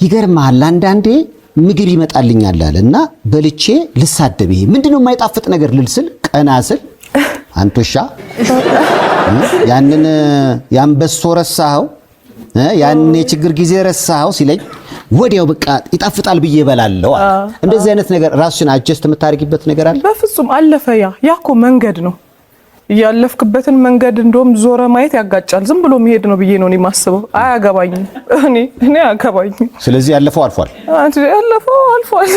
ይገርማል አንዳንዴ ምግብ ይመጣልኛል አለ እና በልቼ ልሳደብ ይሄ ምንድነው የማይጣፍጥ ነገር ልልስል ቀና ስል አንቶሻ ያንን ያንበሶ ረሳኸው ያኔ ችግር ጊዜ ረሳው ሲለኝ ወዲያው በቃ ይጣፍጣል ብዬ እበላለሁ። እንደዚህ አይነት ነገር ራስሽን አጀስት የምታደርጊበት ነገር አለ? በፍጹም አለፈ። ያኮ መንገድ ነው ያለፍክበትን መንገድ እንደውም ዞረ ማየት ያጋጫል። ዝም ብሎ መሄድ ነው ብዬ ነው የማስበው። አያገባኝም እኔ አያገባኝም። ስለዚህ ያለፈው አልፏል። ያለፈው አልፏል።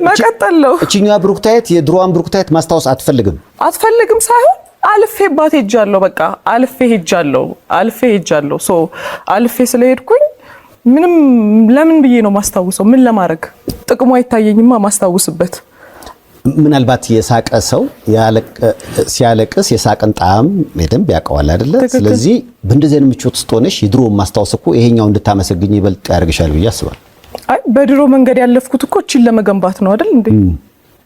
መቀጠል ነው። እቺኛዋ ብሩክታይት የድሮዋን ብሩክታይት ማስታወስ አትፈልግም ሳይሆን አልፌባት ሄጃለሁ። በቃ አልፌ ሄጃለሁ። ሶ አልፌ ስለሄድኩኝ ምንም ለምን ብዬ ነው ማስታወሰው? ምን ለማድረግ ጥቅሙ አይታየኝማ ማስታወስበት። ምናልባት የሳቀ ሰው ሲያለቅስ የሳቅን ጣዕም በደንብ ያውቀዋል አይደለ? ስለዚህ በእንደዚህ አይነት ምቾት ውስጥ ሆነሽ የድሮ ማስታወስ እኮ ይሄኛው እንድታመሰግኝ ይበልጥ ያደርግሻል ብዬ አስባለሁ። አይ በድሮ መንገድ ያለፍኩት እኮ እቺን ለመገንባት ነው አይደል እንዴ?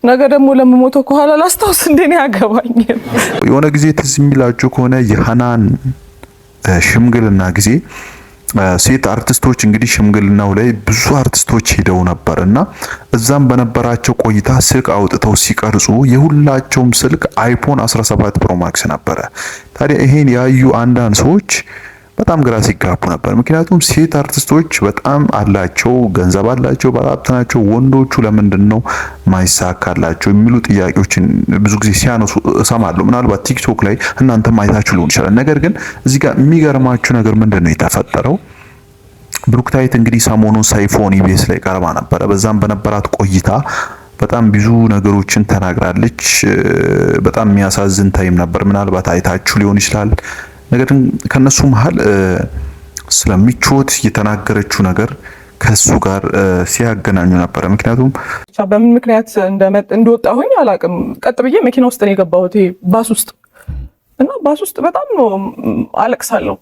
ነገ ደግሞ ለምሞተው ከኋላ ላስታውስ እንዴ? ነው ያገባኝ። የሆነ ጊዜ ትዝ የሚላችሁ ከሆነ የሃናን ሽምግልና ጊዜ ሴት አርቲስቶች እንግዲህ ሽምግልናው ላይ ብዙ አርቲስቶች ሄደው ነበርና እዛም በነበራቸው ቆይታ ስልክ አውጥተው ሲቀርጹ የሁላቸውም ስልክ አይፎን 17 ፕሮ ማክስ ነበረ። ታዲያ ይሄን ያዩ አንዳንድ ሰዎች በጣም ግራ ሲጋቡ ነበር። ምክንያቱም ሴት አርቲስቶች በጣም አላቸው፣ ገንዘብ አላቸው፣ ባለሀብት ናቸው። ወንዶቹ ለምንድን ነው ማይሳካላቸው የሚሉ ጥያቄዎችን ብዙ ጊዜ ሲያነሱ እሰማለሁ። ምናልባት ቲክቶክ ላይ እናንተም አይታችሁ ሊሆን ይችላል። ነገር ግን እዚህ ጋር የሚገርማችሁ ነገር ምንድን ነው የተፈጠረው? ብሩክታይት እንግዲህ ሰሞኑን ሳይፎን ኢቢኤስ ላይ ቀርባ ነበረ። በዛም በነበራት ቆይታ በጣም ብዙ ነገሮችን ተናግራለች። በጣም የሚያሳዝን ታይም ነበር። ምናልባት አይታችሁ ሊሆን ይችላል። ነገር ግን ከነሱ መሃል ስለሚቾት የተናገረችው ነገር ከሱ ጋር ሲያገናኙ ነበር። ምክንያቱም በምን ምክንያት እንደወጣሁኝ አላውቅም። ቀጥ ብዬ መኪና ውስጥ ነው የገባሁት፣ ባስ ውስጥ እና ባስ ውስጥ በጣም ነው አለቅሳለሁ።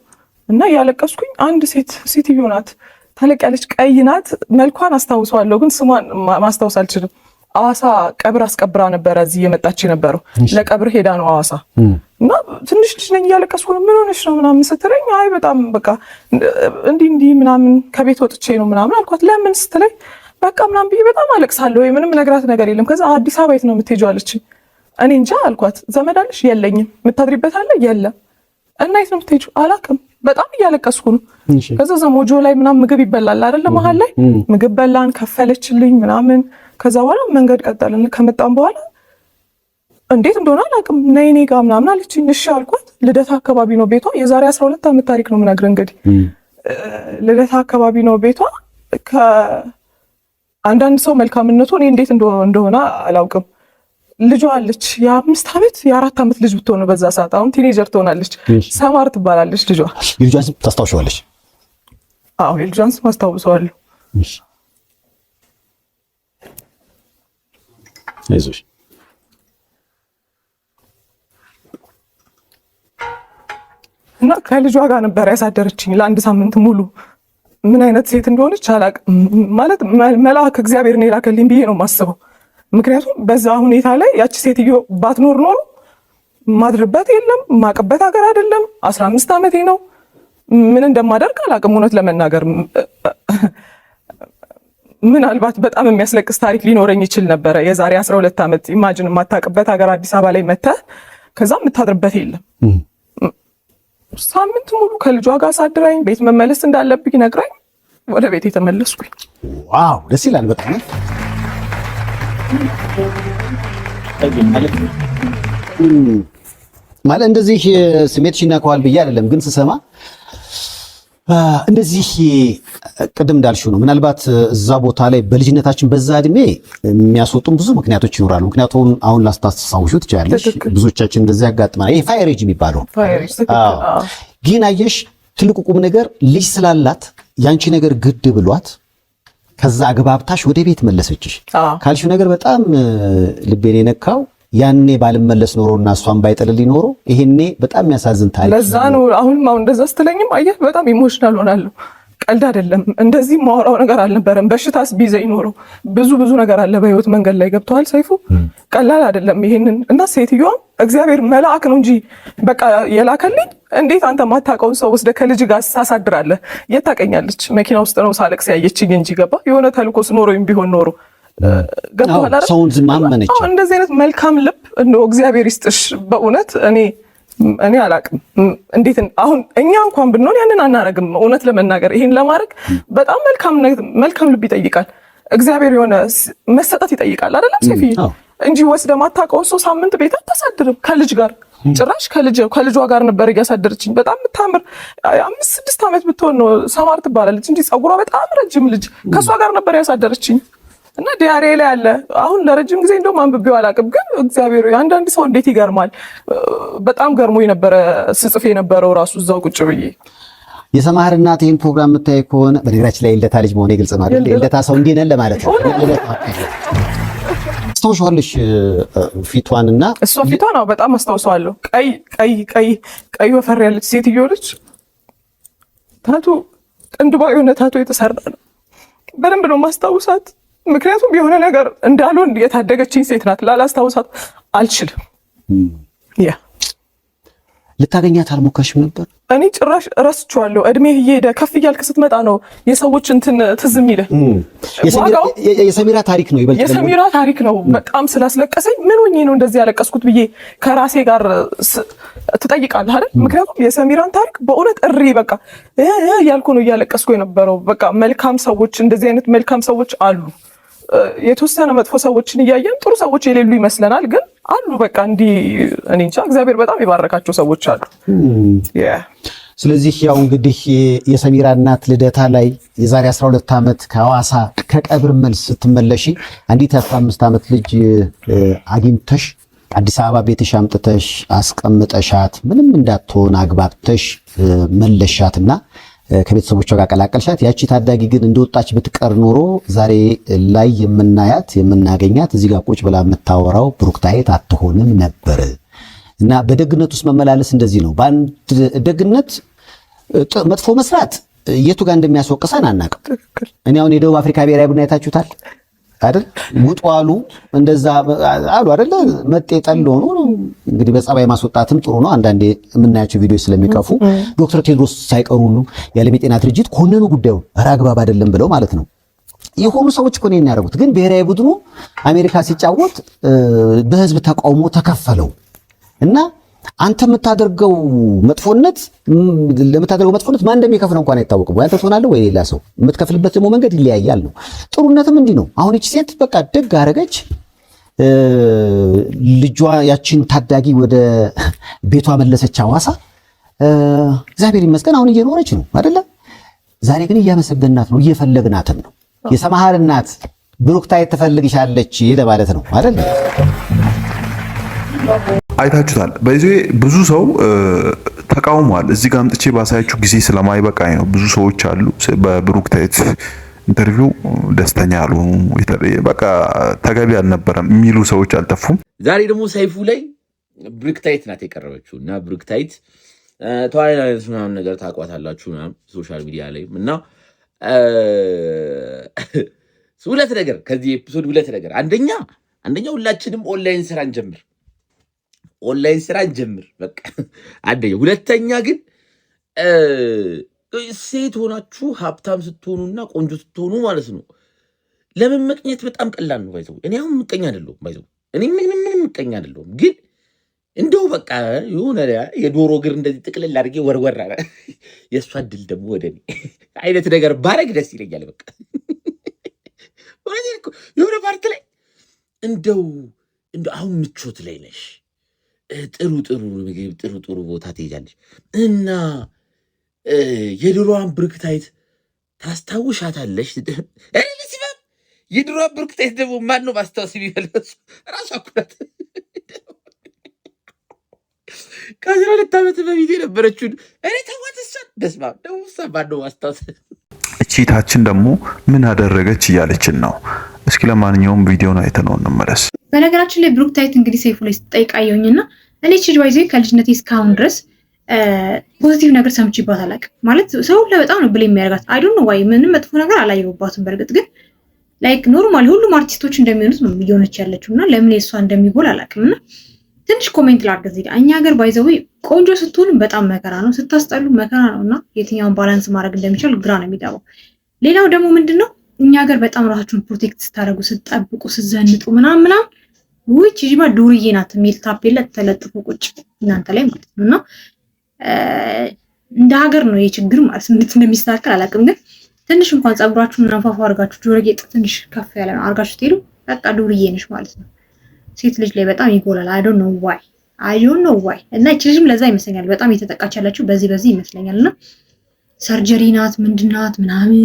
እና ያለቀስኩኝ አንድ ሴትዮ ናት፣ ተለቅ ያለች ቀይ ናት። መልኳን አስታውሰዋለሁ ግን ስሟን ማስታወስ አልችልም። አዋሳ ቀብር አስቀብራ ነበረ እዚህ የመጣች የነበረው ለቀብር ሄዳ ነው አዋሳ። እና ትንሽ ልጅ ነኝ እያለቀስኩ ነው። ምን ሆነሽ ነው ምናምን ስትለኝ አይ በጣም በቃ እንዲህ ምናምን ከቤት ወጥቼ ነው ምናምን አልኳት። ለምን ስትለኝ በቃ ምናምን ብዬ በጣም አለቅሳለሁ። ምንም ነግራት ነገር የለም። ከዛ አዲስ አበባ የት ነው የምትሄጂው አለችኝ። እኔ እንጃ አልኳት። ዘመድ አለሽ? የለኝም። የምታድሪበት አለ? የለም። እና የት ነው የምትሄጂው? አላውቅም። በጣም እያለቀስኩ ነው። ከዛ ዘሞጆ ላይ ምናምን ምግብ ይበላል አይደለ? መሀል ላይ ምግብ በላን፣ ከፈለችልኝ ምናምን። ከዛ በኋላ መንገድ ቀጠልን። ከመጣን በኋላ እንዴት እንደሆነ አላውቅም፣ ነይ እኔ ጋር ምናምን አለችኝ። እሺ አልኳት። ልደታ አካባቢ ነው ቤቷ። የዛሬ 12 ዓመት ታሪክ ነው የምነግርህ። እንግዲህ ልደታ አካባቢ ነው ቤቷ። ከአንዳንድ ሰው መልካምነቱ እኔ እንዴት እንደሆነ አላውቅም። ልጇ አለች፣ የ5 ዓመት የ4 ዓመት ልጅ ብትሆን በዛ ሰዓት፣ አሁን ቲኔጀር ትሆናለች። ሰማር ትባላለች ልጇ። የልጇን ስም ታስታውሻለች? አዎ የልጇን ስም አስታውሰዋለሁ። አይዞሽ። እና ከልጇ ጋር ነበር ያሳደረችኝ ለ1 ሳምንት ሙሉ። ምን አይነት ሴት እንደሆነች አላውቅም። ማለት መልአክ እግዚአብሔር ነው የላከልኝ ብዬ ነው የማስበው። ምክንያቱም በዛ ሁኔታ ላይ ያቺ ሴትዮ ባትኖር ኖሮ ማድርበት የለም፣ ማቅበት ሀገር አይደለም። 15 ዓመቴ ነው። ምን እንደማደርግ አላውቅም እውነት ለመናገር። ምናልባት በጣም የሚያስለቅስ ታሪክ ሊኖረኝ ይችል ነበረ። የዛሬ 12 ዓመት ኢማጂን የማታውቅበት ሀገር አዲስ አበባ ላይ መተህ ከዛ የምታድርበት የለም። ሳምንት ሙሉ ከልጇ ጋር ሳድራኝ ቤት መመለስ እንዳለብኝ ነግራኝ ወደ ቤት የተመለስኩኝ። ዋው ደስ ይላል በጣም። ማለት እንደዚህ ስሜትሽ ይነካዋል ብዬ አይደለም፣ ግን ስሰማ እንደዚህ ቅድም እንዳልሽው ነው። ምናልባት እዛ ቦታ ላይ በልጅነታችን በዛ እድሜ የሚያስወጡን ብዙ ምክንያቶች ይኖራሉ። ምክንያቱም አሁን ላስታውሹ ትችላለሽ፣ ብዙዎቻችን እንደዚህ ያጋጥማል። ይሄ ፋየር ኤጅ የሚባለው ግን አየሽ፣ ትልቁ ቁም ነገር ልጅ ስላላት ያንቺ ነገር ግድ ብሏት ከዛ አግባብታሽ ወደ ቤት መለሰችሽ ካልሽው ነገር በጣም ልቤን የነካው ያኔ ባልመለስ ኖሮና እሷን ባይጠልልኝ ኖሮ ይሄኔ በጣም የሚያሳዝን ታሪክ። ለዛ ነው አሁን እንደዛ ስትለኝም አየህ በጣም ኢሞሽናል ሆናለሁ። ቀልድ አይደለም። እንደዚህ ማውራው ነገር አልነበረም። በሽታስ ቢዘኝ ኖሮ ብዙ ነገር አለ በህይወት መንገድ ላይ ገብተዋል ሰይፉ። ቀላል አይደለም ይሄንን እና ሴትዮዋ እግዚአብሔር መልአክ ነው እንጂ በቃ የላከልኝ። እንዴት አንተ ማታውቀውን ሰው ወስደህ ከልጅ ጋር ሳሳድራለህ? የት ታውቀኛለች? መኪና ውስጥ ነው ሳለቅስ ያየችኝ እንጂ ገባ የሆነ ተልኮስ ኖሮኝ ቢሆን ኖሮ ገብቶሃል አይደል? ሰውን ዝም አመነች። እንደዚህ አይነት መልካም ልብ እንደው እግዚአብሔር ይስጥሽ በእውነት። እኔ እኔ አላቅም እንዴት አሁን እኛ እንኳን ብንሆን ያንን አናረግም። እውነት ለመናገር ይሄን ለማድረግ በጣም መልካም ልብ ይጠይቃል። እግዚአብሔር የሆነ መሰጠት ይጠይቃል አይደለም ሴፊ እንጂ ወስደ ማታውቀው ሰው ሳምንት ቤት አታሳድርም። ከልጅ ጋር ጭራሽ ከልጇ ጋር ነበር እያሳደረችኝ። በጣም የምታምር 5-6 ዓመት ብትሆን ነው ሰማር ትባላለች እንጂ ጸጉሯ በጣም ረጅም ልጅ ከሷ ጋር ነበር ያሳደረችኝ። እና ዲያሬ ላይ አለ አሁን ለረጅም ጊዜ እንደውም አንብቤው አላውቅም። ግን እግዚአብሔር አንዳንድ ሰው እንዴት ይገርማል። በጣም ገርሞኝ ነበረ ስጽፍ የነበረው ራሱ እዛው ቁጭ ብዬ። የሰማህር እናት ይህን ፕሮግራም የምታይ ከሆነ በነገራችን ላይ የልደታ ልጅ መሆኔ ግልጽ ነው አይደል? የልደታ ሰው እንዲህ ነን ለማለት ነው። አስታውሻለሽ ፊቷንና እሷ ፊቷን ነው በጣም አስታውሰዋለሁ። ቀይ ወፈር ያለች ሴትዮ ልጅ ታቱ ቅንድቧ የሆነ ታቱ የተሰራ ነው። በደንብ ነው ማስታውሳት። ምክንያቱም የሆነ ነገር እንዳልሆን የታደገችኝ ሴት ናት። ላላስታውሳት አልችልም። ያ ልታገኛት አልሞከርሽም ነበር? እኔ ጭራሽ ረስቼዋለሁ። እድሜ እየሄደ ከፍ እያልክ ስትመጣ ነው የሰዎች እንትን ትዝ የሚልህ። የሰሚራ ታሪክ ነው ይበልጥ የሰሚራ ታሪክ ነው። በጣም ስላስለቀሰኝ ምን ሆኜ ነው እንደዚህ ያለቀስኩት ብዬ ከራሴ ጋር ትጠይቃለህ አይደል? ምክንያቱም የሰሚራን ታሪክ በእውነት እሪ በቃ እያልኩ ነው እያለቀስኩ የነበረው። በቃ መልካም ሰዎች እንደዚህ አይነት መልካም ሰዎች አሉ። የተወሰነ መጥፎ ሰዎችን እያየን ጥሩ ሰዎች የሌሉ ይመስለናል፣ ግን አሉ። በቃ እንዲህ እኔ እንጃ እግዚአብሔር በጣም የባረካቸው ሰዎች አሉ። ስለዚህ ያው እንግዲህ የሰሚራ እናት ልደታ ላይ የዛሬ 12 ዓመት ከሐዋሳ ከቀብር መልስ ስትመለሺ አንዲት 15 ዓመት ልጅ አግኝተሽ አዲስ አበባ ቤትሽ አምጥተሽ አስቀምጠሻት ምንም እንዳትሆን አግባብተሽ መለሻትና ከቤተሰቦቿ ጋር ቀላቀልሻት። ያቺ ታዳጊ ግን እንደወጣች ብትቀር ኖሮ ዛሬ ላይ የምናገኛት እዚህ ጋር ቁጭ ብላ የምታወራው ብሩክታይት አትሆንም ነበር። እና በደግነት ውስጥ መመላለስ እንደዚህ ነው። በአንድ ደግነት መጥፎ መስራት የቱ ጋር እንደሚያስወቅሰን አናውቅም። እኔ አሁን የደቡብ አፍሪካ ብሔራዊ ቡድን አይታችሁታል አይደል? ውጡ አሉ እንደዛ አሉ አይደል? መጤ ጠል ሆኖ እንግዲህ በጸባይ ማስወጣትም ጥሩ ነው። አንዳንዴ የምናያቸው ቪዲዮዎች ስለሚቀፉ ዶክተር ቴድሮስ ሳይቀሩ ሁሉ የዓለም የጤና ድርጅት ኮነኑ ጉዳዩ አግባብ አይደለም ብለው ማለት ነው። የሆኑ ሰዎች እኮ ነው የሚያደርጉት። ግን ብሔራዊ ቡድኑ አሜሪካ ሲጫወት በህዝብ ተቃውሞ ተከፈለው እና አንተ የምታደርገው መጥፎነት ማን እንደሚከፍለው እንኳን አይታወቅም። ወይ አንተ ትሆናለህ ወይ ሌላ ሰው። የምትከፍልበት ደግሞ መንገድ ይለያያል ነው። ጥሩነትም እንዲህ ነው። አሁን እቺ ሴት በቃ ደግ አደረገች። ልጇ ያችን ታዳጊ ወደ ቤቷ መለሰች ሐዋሳ። እግዚአብሔር ይመስገን አሁን እየኖረች ነው አይደለ? ዛሬ ግን እያመሰገናት ነው፣ እየፈለግናትም ነው። የሰማሃር እናት ብሩክታይት ትፈልግሻለች ለማለት ነው አይደል? አይታችሁታል። በዚህ ብዙ ሰው ተቃውሟል። እዚህ ጋር አምጥቼ ባሳያችሁ ጊዜ ስለማይበቃኝ ነው። ብዙ ሰዎች አሉ በብሩክታይት ኢንተርቪው ደስተኛ ያልሆኑ በቃ ተገቢ አልነበረም የሚሉ ሰዎች አልጠፉም። ዛሬ ደግሞ ሰይፉ ላይ ብሩክታይት ናት የቀረበችው እና ብሩክታይት ተዋናይነት ምናምን ነገር ታውቋታላችሁ ምናምን ሶሻል ሚዲያ ላይ እና ሁለት ነገር ከዚህ ኤፒሶድ ሁለት ነገር አንደኛ ሁላችንም ኦንላይን ስራ እንጀምር በቃ አንደኛ። ሁለተኛ ግን ሴት ሆናችሁ ሀብታም ስትሆኑና ቆንጆ ስትሆኑ ማለት ነው ለምን መቅኘት በጣም ቀላል ነው። ባይዘው እኔ አሁን ምቀኛ አይደለሁም። ባይዘው እኔ ምንም ምቀኛ አይደለሁም። ግን እንደው በቃ የሆነ የዶሮ እግር እንደዚህ ጥቅልል አድርጌ ወርወራ የእሷ ድል ደግሞ ወደ እኔ አይነት ነገር ባረግ ደስ ይለኛል። በቃ የሆነ ፓርት ላይ እንደው አሁን ምቾት ላይ ነሽ፣ ጥሩ ምግብ ጥሩ ቦታ ትሄጃለሽ እና የድሮዋን ብሩክታይት ታስታውሻታለሽ። የድሮዋን ብሩክታይት ደግሞ ማን ነው ማስታወስ የሚፈልገው? ራሷ እኮ ናት። ከ12 ዓመት በፊት የነበረችውን እኔ ተዋት እሷን። በስመ አብ ደግሞ እሷ ማን ነው ማስታወስ? እቺታችን ደግሞ ምን አደረገች እያለችን ነው። እስኪ ለማንኛውም ቪዲዮን አይተነው እንመለስ። በነገራችን ላይ ብሩክታይት እንግዲህ ሰይፉ ላይ ስትጠይቃየውኝና እኔ ቺጅ ባይዘ ከልጅነቴ እስካሁን ድረስ ፖዚቲቭ ነገር ሰምቼባት አላውቅም። ማለት ሰው በጣም ነው ብለ የሚያደርጋት አይ ዶንት ኖ ዋይ ምንም መጥፎ ነገር አላየሁባትም። በእርግጥ ግን ላይክ ኖርማል ሁሉም አርቲስቶች እንደሚሆኑት ነው እየሆነች ያለችው እና ለምን የእሷ እንደሚጎል አላውቅም። እና ትንሽ ኮሜንት ላድርግ እዚህ እኛ ሀገር ባይዘው ቆንጆ ስትሆን በጣም መከራ ነው፣ ስታስጠሉ መከራ ነው። እና የትኛውን ባላንስ ማድረግ እንደሚቻል ግራ ነው የሚገባው። ሌላው ደግሞ ምንድነው እኛ ሀገር በጣም ራሳችሁን ፕሮቴክት ስታደርጉ፣ ስትጠብቁ፣ ስትዘንጡ ምናምን ውይ ቺጂማ ዱርዬ ናት የሚል ታፔላ ተለጥፎ ቁጭ እናንተ ላይ ማለት ነውና እንደ ሀገር ነው የችግር ማለት እንዴት እንደሚስተካከል አላውቅም። ግን ትንሽ እንኳን ጸጉራችሁን እናፋፋ አርጋችሁ ጆሮ ጌጥ ትንሽ ከፍ ያለ ነው አርጋችሁ ትሄዱ በቃ ዱርዬ ነሽ ማለት ነው። ሴት ልጅ ላይ በጣም ይጎላል። I don't know why እና እቺ ልጅም ለዛ ይመስለኛል በጣም እየተጠቃች ያለችው በዚህ ይመስለኛልና ሰርጀሪ ናት ምንድናት ምናምን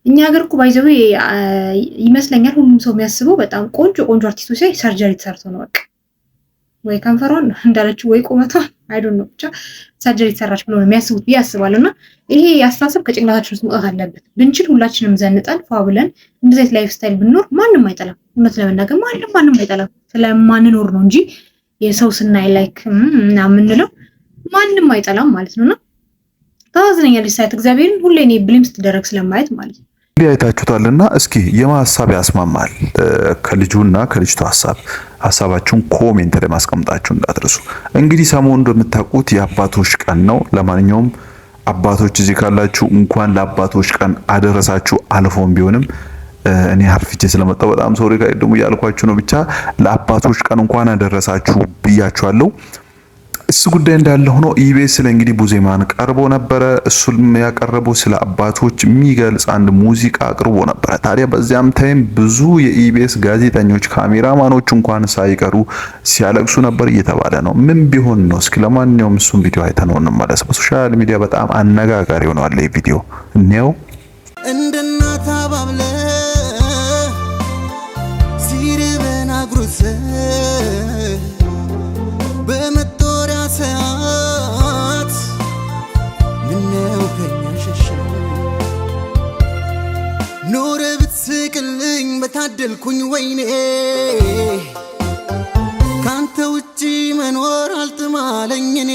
እኛ ሀገር እኮ ባይዘው ይመስለኛል ሁሉም ሰው የሚያስበው በጣም ቆንጆ አርቲስቶች ላይ ሰርጀሪ ተሰርተው ነው በቃ ወይ ከንፈሯን እንዳለችው ወይ ቁመቷን I don't know ብቻ ሰርጀሪ ተሰራች ብሎ ነው የሚያስቡት ያስባሉና ይሄ ያስተሳሰብ ከጭንቅላታችን ውስጥ መውጣት አለበት። ብንችል ሁላችንም ዘንጠን ፋብለን እንደዚህ ላይፍ ስታይል ብንኖር ማንም አይጠላም። እውነት ለመናገር ማንም አይጠላም። ስለማንኖር ነው እንጂ የሰው ስናይ ላይክ ምንለው ማንም አይጠላም ማለት ነውና ታዝነኛለች ሳይት እግዚአብሔርን ሁሌ እኔ ብሊምስ ትደረግ ስለማየት ማለት ነው። አይታችሁታልና እስኪ የማሐሳብ ያስማማል ከልጁና ከልጅቷ ሐሳባችሁን ኮሜንት ላይ ማስቀምጣችሁ እንዳትረሱ። እንግዲህ ሰሞኑን እንደምታውቁት የአባቶች ቀን ነው። ለማንኛውም አባቶች እዚህ ካላችሁ እንኳን ለአባቶች ቀን አደረሳችሁ። አልፎም ቢሆንም እኔ አርፍጄ ስለመጣሁ በጣም ሶሪ ጋይደሙ ያልኳችሁ ነው። ብቻ ለአባቶች ቀን እንኳን አደረሳችሁ ብያችኋለሁ። እሱ ጉዳይ እንዳለ ሆኖ ኢቢኤስ ላይ እንግዲህ ቡዜማን ቀርቦ ነበረ። እሱም ያቀረበው ስለ አባቶች የሚገልጽ አንድ ሙዚቃ አቅርቦ ነበረ። ታዲያ በዚያም ታይም ብዙ የኢቢኤስ ጋዜጠኞች ካሜራማኖች እንኳን ሳይቀሩ ሲያለቅሱ ነበር እየተባለ ነው። ምን ቢሆን ነው? እስኪ ለማንኛውም እሱን ቪዲዮ አይተነው እንመለስ። በሶሻል ሚዲያ በጣም አነጋጋሪ ሆኗል ይሄ ቪዲዮ እኔው እንደናታ ባብለ ሲርበና ጉርሰ በመጦሪያ ሰዓት ምነው ከኛ ሸሸ ኖረ ብትስቅልኝ በታደልኩኝ ወይኔ ካንተ ውጪ መኖር አልጥማለኝ እኔ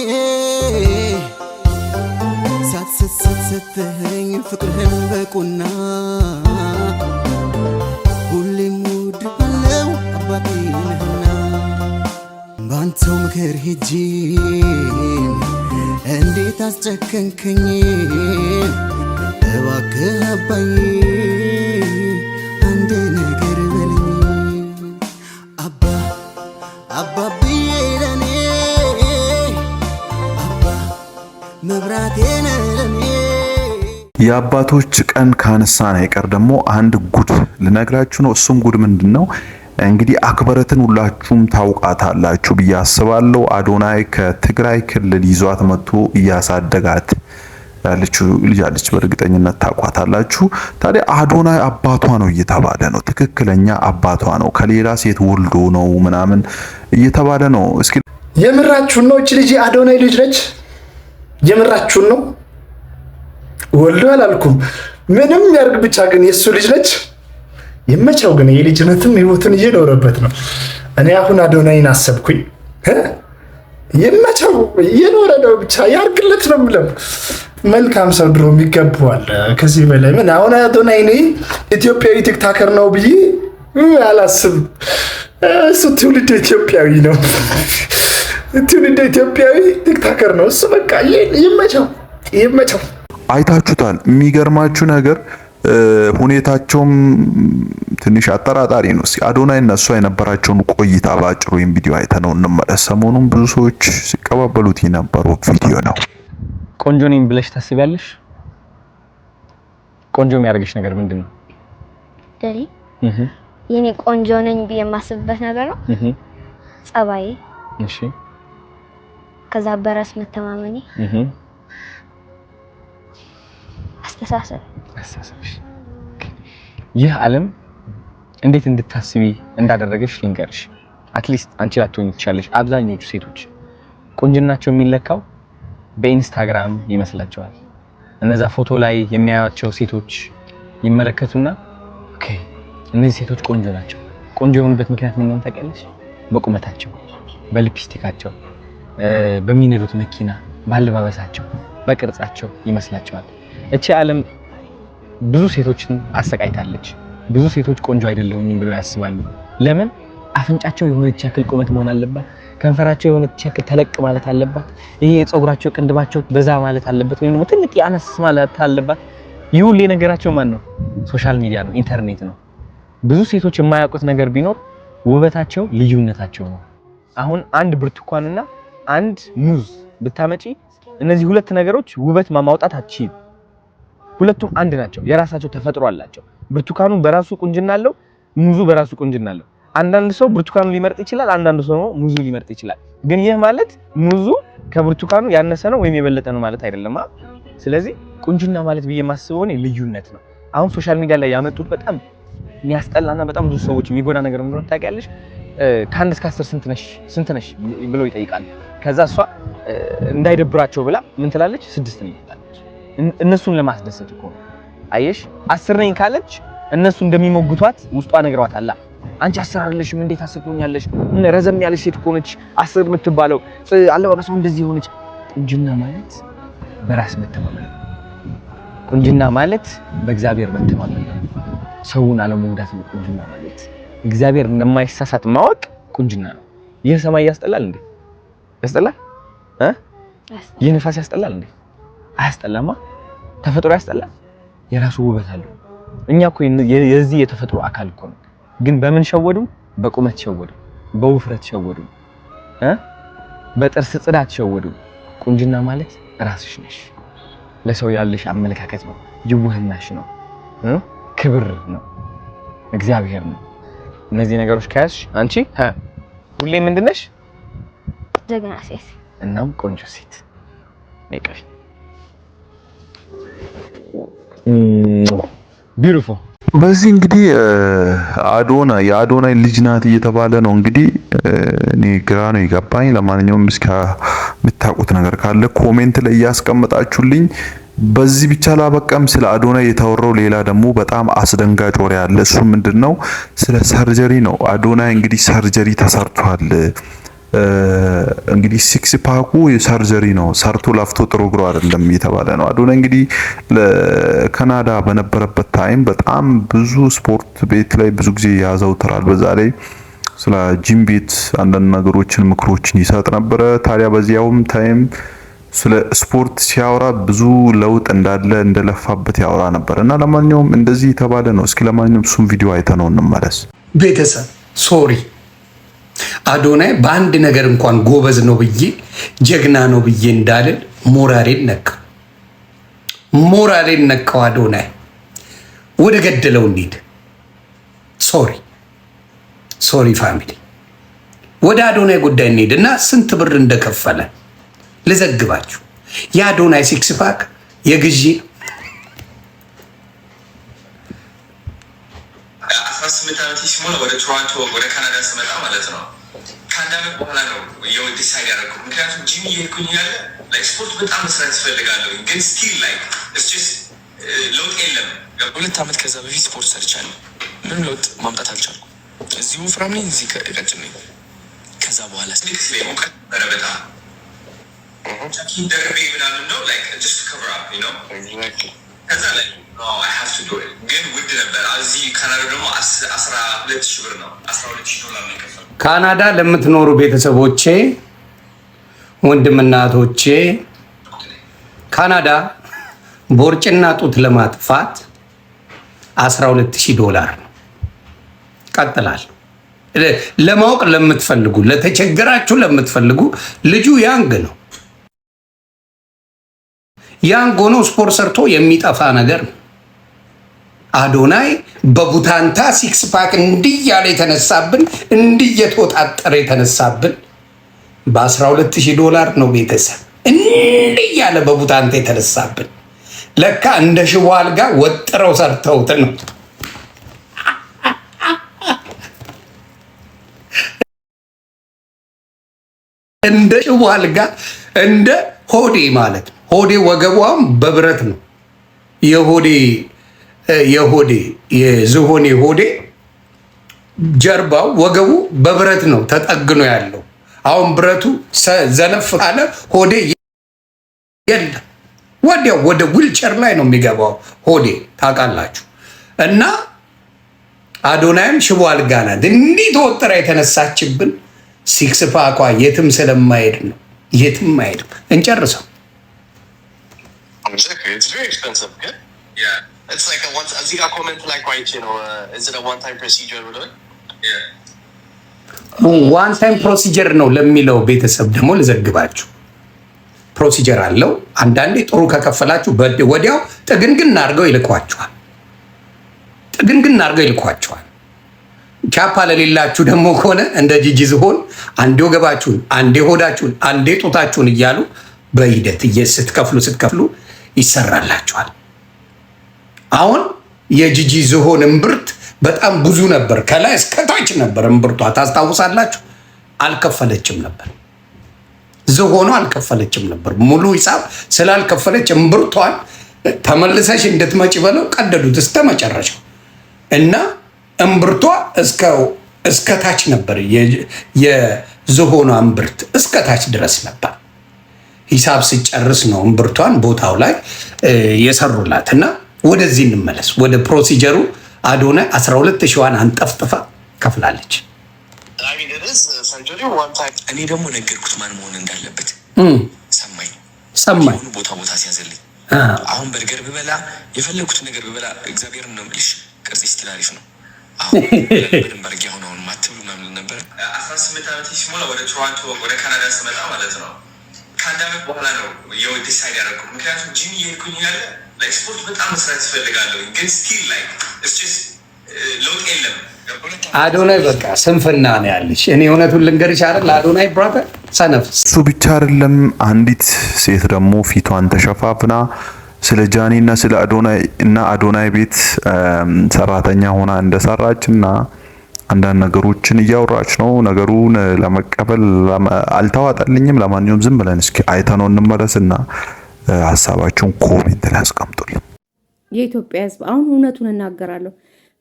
ሳትሰተኝ ፍቅርህን በቁና ሁሌም እወድሃለሁ አባቴ ነህና ባንተው ምክር ሄጄ እንዴት አስጨከንከኝ እባክህ አባዬ አንድ ነገር በለኝ አባብዬ ለኔ አባ መብራቴ ነህ ለኔ። የአባቶች ቀን ካነሳን አይቀር ደግሞ አንድ ጉድ ልነግራችሁ ነው። እሱም ጉድ ምንድነው? እንግዲህ አክብረትን ሁላችሁም ታውቃታላችሁ ብዬ አስባለሁ። አዶናይ ከትግራይ ክልል ይዟት መጥቶ እያሳደጋት ያለችው ልጅ አለች። በእርግጠኝነት ታውቋታላችሁ። ታዲያ አዶናይ አባቷ ነው እየተባለ ነው። ትክክለኛ አባቷ ነው፣ ከሌላ ሴት ወልዶ ነው ምናምን እየተባለ ነው። እስኪ የምራችሁን ነው? እቺ ልጅ አዶናይ ልጅ ነች? የምራችሁን ነው? ወልዶ አላልኩም። ምንም ያርግ ብቻ ግን የሱ ልጅ ነች። ይመቸው ግን የልጅነትም ህይወትን እየኖረበት ነው። እኔ አሁን አዶናይን አሰብኩኝ። ይመቸው እየኖረ ነው፣ ብቻ ያርግለት ነው የምለው። መልካም ሰው ድሮም ይገባዋል። ከዚህ በላይ ምን? አሁን አዶናይ እኔ ኢትዮጵያዊ ቲክታከር ነው ብዬ አላስብም። እሱ ትውልድ ኢትዮጵያዊ ነው፣ ትውልድ ኢትዮጵያዊ ቲክታከር ነው እሱ። በቃ ይመቸው። አይታችሁታል። የሚገርማችሁ ነገር ሁኔታቸውም ትንሽ አጠራጣሪ ነው። እስኪ አዶናይ እና እሷ የነበራቸውን ቆይታ በአጭሩ ወይም ቪዲዮ አይተነው እንመለስ። ሰሞኑን ብዙ ሰዎች ሲቀባበሉት የነበረው ቪዲዮ ነው። ቆንጆ ነኝ ብለሽ ታስቢያለሽ? ቆንጆ የሚያደርግሽ ነገር ምንድን ነው? ደሪ የኔ ቆንጆ ነኝ ብዬ የማስብበት ነገር ነው ጸባዬ። እሺ። ከዛ በራስ መተማመኔ፣ አስተሳሰብሽ። ይህ ዓለም እንዴት እንድታስቢ እንዳደረገሽ ልንገርሽ። አትሊስት አንቺ ላትሆኚ ትችያለሽ። አብዛኞቹ ሴቶች ቁንጅናቸው የሚለካው በኢንስታግራም ይመስላቸዋል። እነዛ ፎቶ ላይ የሚያዩቸው ሴቶች ይመለከቱና ኦኬ እነዚህ ሴቶች ቆንጆ ናቸው። ቆንጆ የሆኑበት ምክንያት ምን እንደሆነ ታውቂያለሽ? በቁመታቸው፣ በሊፕስቲካቸው፣ በሚነዱት መኪና፣ ባለባበሳቸው፣ በቅርጻቸው ይመስላቸዋል። እቺ ዓለም ብዙ ሴቶችን አሰቃይታለች። ብዙ ሴቶች ቆንጆ አይደለሁም ብለው ያስባሉ። ለምን? አፍንጫቸው የሆነች ያክል ቁመት መሆን አለባት፣ ከንፈራቸው የሆነች ያክል ተለቅ ማለት አለባት፣ ይሄ የፀጉራቸው ቅንድባቸው በዛ ማለት አለበት፣ ወይም ደግሞ ትንጥ ያነስ ማለት አለባት። ይህ ነገራቸው ማን ነው? ሶሻል ሚዲያ ነው፣ ኢንተርኔት ነው። ብዙ ሴቶች የማያውቁት ነገር ቢኖር ውበታቸው ልዩነታቸው ነው። አሁን አንድ ብርቱካንና አንድ ሙዝ ብታመጪ እነዚህ ሁለት ነገሮች ውበት ማውጣት አትችልም። ሁለቱም አንድ ናቸው፣ የራሳቸው ተፈጥሮ አላቸው። ብርቱካኑ በራሱ ቁንጅና አለው፣ ሙዙ በራሱ ቁንጅና አለው። አንዳንድ ሰው ብርቱካኑ ሊመርጥ ይችላል፣ አንዳንድ ሰው ሙዙ ሊመርጥ ይችላል። ግን ይህ ማለት ሙዙ ከብርቱካኑ ያነሰ ነው ወይም የበለጠ ነው ማለት አይደለም። ስለዚህ ቁንጅና ማለት ብዬ የማስበው እኔ ልዩነት ነው። አሁን ሶሻል ሚዲያ ላይ ያመጡት በጣም የሚያስጠላና በጣም ብዙ ሰዎች የሚጎዳ ነገር እንደሆነ ታውቂያለሽ። ከ1 እስከ 10 ስንት ነሽ ብለው ይጠይቃል። ከዛ እሷ እንዳይደብራቸው ብላ ምን ትላለች? 6 ነኝ ትላለች። እነሱን ለማስደሰት እኮ አየሽ። 10 ነኝ ካለች እነሱ እንደሚሞግቷት ውስጧ ነግሯታል። አንቺ 10 አይደለሽም እንዴት 10 ትሆኛለሽ? ረዘም ያለሽ ሴት እኮ ነች 10 የምትባለው። አለባበሷ እንደዚህ ሆነች። ቁንጅና ማለት በራስ መተማመን፣ ቁንጅና ማለት በእግዚአብሔር መተማመን፣ ሰውን አለመውዳት ነው ቁንጅና ማለት። እግዚአብሔር እንደማይሳሳት ማወቅ ቁንጅና ነው። ይህ ሰማይ ያስጠላል እንዴ? ያስጠላል? ይህ ንፋስ ያስጠላል እንዴ? አያስጠላማ። ተፈጥሮ ያስጠላል? የራሱ ውበት አለው። እኛ እኮ የዚህ የተፈጥሮ አካል እኮ ነው። ግን በምን ሸወዱ? በቁመት ሸወዱ፣ በውፍረት ሸወዱ፣ በጥርስ ጽዳት ሸወዱ። ቁንጅና ማለት ራስሽ ነሽ። ለሰው ያለሽ አመለካከት ነው፣ ይውህናሽ ነው፣ ክብር ነው፣ እግዚአብሔር ነው። እነዚህ ነገሮች ከያዝሽ አንቺ ሁሌ ምንድነሽ? ጀግና ሴት እናም ቆንጆ ሴት ነይቀፊ። ቢዩቲፉል። በዚህ እንግዲህ የአዶናይ ልጅ ናት እየተባለ ነው። እንግዲህ እኔ ግራ ነው የገባኝ። ለማንኛውም እስኪ የምታውቁት ነገር ካለ ኮሜንት ላይ እያስቀመጣችሁልኝ። በዚህ ብቻ ላበቃም። ስለ አዶናይ የተወራው ሌላ ደግሞ በጣም አስደንጋጭ ወሬ አለ። እሱ ምንድነው? ስለ ሰርጀሪ ነው። አዶናይ እንግዲህ ሰርጀሪ ተሰርቷል። እንግዲህ ሲክስ ፓኩ ሰርጀሪ ነው። ሰርቶ ለፍቶ ጥሩ ግሮ አይደለም እየተባለ ነው። አዶናይ እንግዲህ ለካናዳ በነበረበት ታይም በጣም ብዙ ስፖርት ቤት ላይ ብዙ ጊዜ ያዘውትራል። በዛ ላይ ስለ ጂም ቤት አንዳንድ ነገሮችን ምክሮችን ይሰጥ ነበረ። ታዲያ በዚያውም ታይም ስለ ስፖርት ሲያወራ ብዙ ለውጥ እንዳለ እንደለፋበት ያወራ ነበር እና ለማንኛውም እንደዚህ የተባለ ነው። እስኪ ለማንኛውም እሱም ቪዲዮ አይተነው እንመለስ። ቤተሰብ ሶሪ አዶናይ በአንድ ነገር እንኳን ጎበዝ ነው ብዬ ጀግና ነው ብዬ እንዳልን ሞራሌን ነካው። አዶናይ ወደ ገደለው እንሂድ። ሶሪ ፋሚሊ፣ ወደ አዶናይ ጉዳይ እንሂድ እና ስንት ብር እንደከፈለ ልዘግባችሁ። የአዶናይ ሲክስ ፓክ የግዢ 18 ዓመት ሲሞላ ወደ ቶሮንቶ ወደ ካናዳ ስመጣ ማለት ነው። ከአንድ ዓመት በኋላ ነው ዲሳይድ ያደረኩት። ምክንያቱም ጂም እየሄድኩኝ ያለ ስፖርት በጣም መስራት እፈልጋለሁ፣ ግን ስቲል ለውጥ የለም። 2 ዓመት ከዛ በፊት ስፖርት ሰርቻለሁ፣ ምንም ለውጥ ማምጣት አልቻልኩም። እዚሁ ወፍራም ነኝ፣ እዚህ ቀጭን ነኝ። ከዛ በኋላ ስሊክስ ላይ ሙቀት ነበረ በጣም ደርቤ ምናምን ነው ከዛ ላይ ግን ውድ ነበር። እዚህ ካናዳ ደግሞ 12,000 ብር ነው፣ $12,000 ነው የከፈልኩት። ካናዳ ለምትኖሩ ቤተሰቦቼ፣ ወንድምና እህቶቼ ካናዳ ቦርጭና ጡት ለማጥፋት $12,000 ነው። ቀጥላል። ለማወቅ ለምትፈልጉ፣ ለተቸገራችሁ ለምትፈልጉ ልጁ ያንግ ነው። ያንግ ሆኖ ስፖርት ሰርቶ የሚጠፋ ነገር ነው። አዶናይ በቡታንታ ሲክስ ፓክ እንዲህ ያለ የተነሳብን፣ እንዲህ የተወጣጠረ የተነሳብን $12,000 ነው። ቤተሰብ እንዲህ ያለ በቡታንታ የተነሳብን ለካ እንደ ሽቦ አልጋ ወጥረው ሰርተውት ነው። እንደ ሽቦ አልጋ እንደ ሆዴ ማለት ነው። ሆዴ ወገቧም በብረት ነው። የዝሆኔ ሆዴ ጀርባው ወገቡ በብረት ነው ተጠግኖ ያለው። አሁን ብረቱ ዘነፍ ካለ ሆዴ የለም፣ ወዲያው ወደ ዊልቸር ላይ ነው የሚገባው ሆዴ። ታውቃላችሁ። እና አዶናይም ሽቦ አልጋ ናት። እንዲህ ተወጥራ የተነሳችብን ሲክስ ፓኳ የትም ስለማይሄድ ነው። የትም አይሄድም። እንጨርሰው። It's very expensive, good? Yeah. It's like a once. As you got comment like right, is it a one-time procedure? Yeah. ዋን ታይም ፕሮሲጀር ነው ለሚለው ቤተሰብ ደግሞ ልዘግባችሁ። ፕሮሲጀር አለው። አንዳንዴ ጥሩ ከከፈላችሁ ወዲያው ጥግንግን አድርገው ይልኳችኋል። ቻፓ ለሌላችሁ ደግሞ ከሆነ እንደ ጂጂ ዝሆን አንዴ ወገባችሁን፣ አንዴ ሆዳችሁን፣ አንዴ ጡታችሁን እያሉ በሂደት ስትከፍሉ ይሰራላችኋል። አሁን የጂጂ ዝሆን እምብርት በጣም ብዙ ነበር፣ ከላይ እስከታች ነበር እምብርቷ። ታስታውሳላችሁ? አልከፈለችም ነበር፣ ዝሆኗ አልከፈለችም ነበር። ሙሉ ሂሳብ ስላልከፈለች እምብርቷን ተመልሰሽ እንድትመጪ ብለው ቀደዱት እስከ መጨረሻው እና እምብርቷ እስከታች ነበር። የዝሆኗ እምብርት እስከታች ድረስ ነበር። ሂሳብ ሲጨርስ ነው እምብርቷን ቦታው ላይ የሰሩላት። እና ወደዚህ እንመለስ፣ ወደ ፕሮሲጀሩ። አዶናይ 12 ሺዋን አንጠፍጥፋ ከፍላለች። እኔ ደግሞ ነገርኩት ማን መሆን እንዳለበት። ሰማኝ ቦታ ሲያዘልኝ። አሁን በርገር ብበላ የፈለጉትን ነገር ብበላ እግዚአብሔርን ነው የምልሽ፣ ቅርጽ ስቲል አሪፍ ነው። አሁን በርግ አሁን ማትብሉ ምናምን ነበረ። 18 ዓመት ሲሞላ ወደ ቶሮንቶ ወደ ካናዳ ስመጣ ማለት ነው። ከአንድ ዓመት በኋላ ነው ዲሳይድ ያደረኩት። ምክንያቱም ጂም እየሄድኩኝ ያለ ስፖርት በጣም መስራት ይፈልጋለሁ፣ ግን ስቲል ለውጥ የለም። አዶናይ በቃ ስንፍና ነው ያለሽ። እኔ እውነቱን ልንገርሽ አይደል አዶናይ ብራዘር ሰነፍ። እሱ ብቻ አይደለም፣ አንዲት ሴት ደግሞ ፊቷን ተሸፋፍና ስለ ጃኒ እና ስለ አዶናይ ቤት ሰራተኛ ሆና እንደሰራች እና አንዳንድ ነገሮችን እያወራች ነው። ነገሩን ለመቀበል አልተዋጠልኝም። ለማንኛውም ዝም ብለን እስኪ አይተነው እንመለስና ሀሳባችሁን ኮሜንት ላይ አስቀምጡልኝ። የኢትዮጵያ ሕዝብ አሁን እውነቱን እናገራለሁ።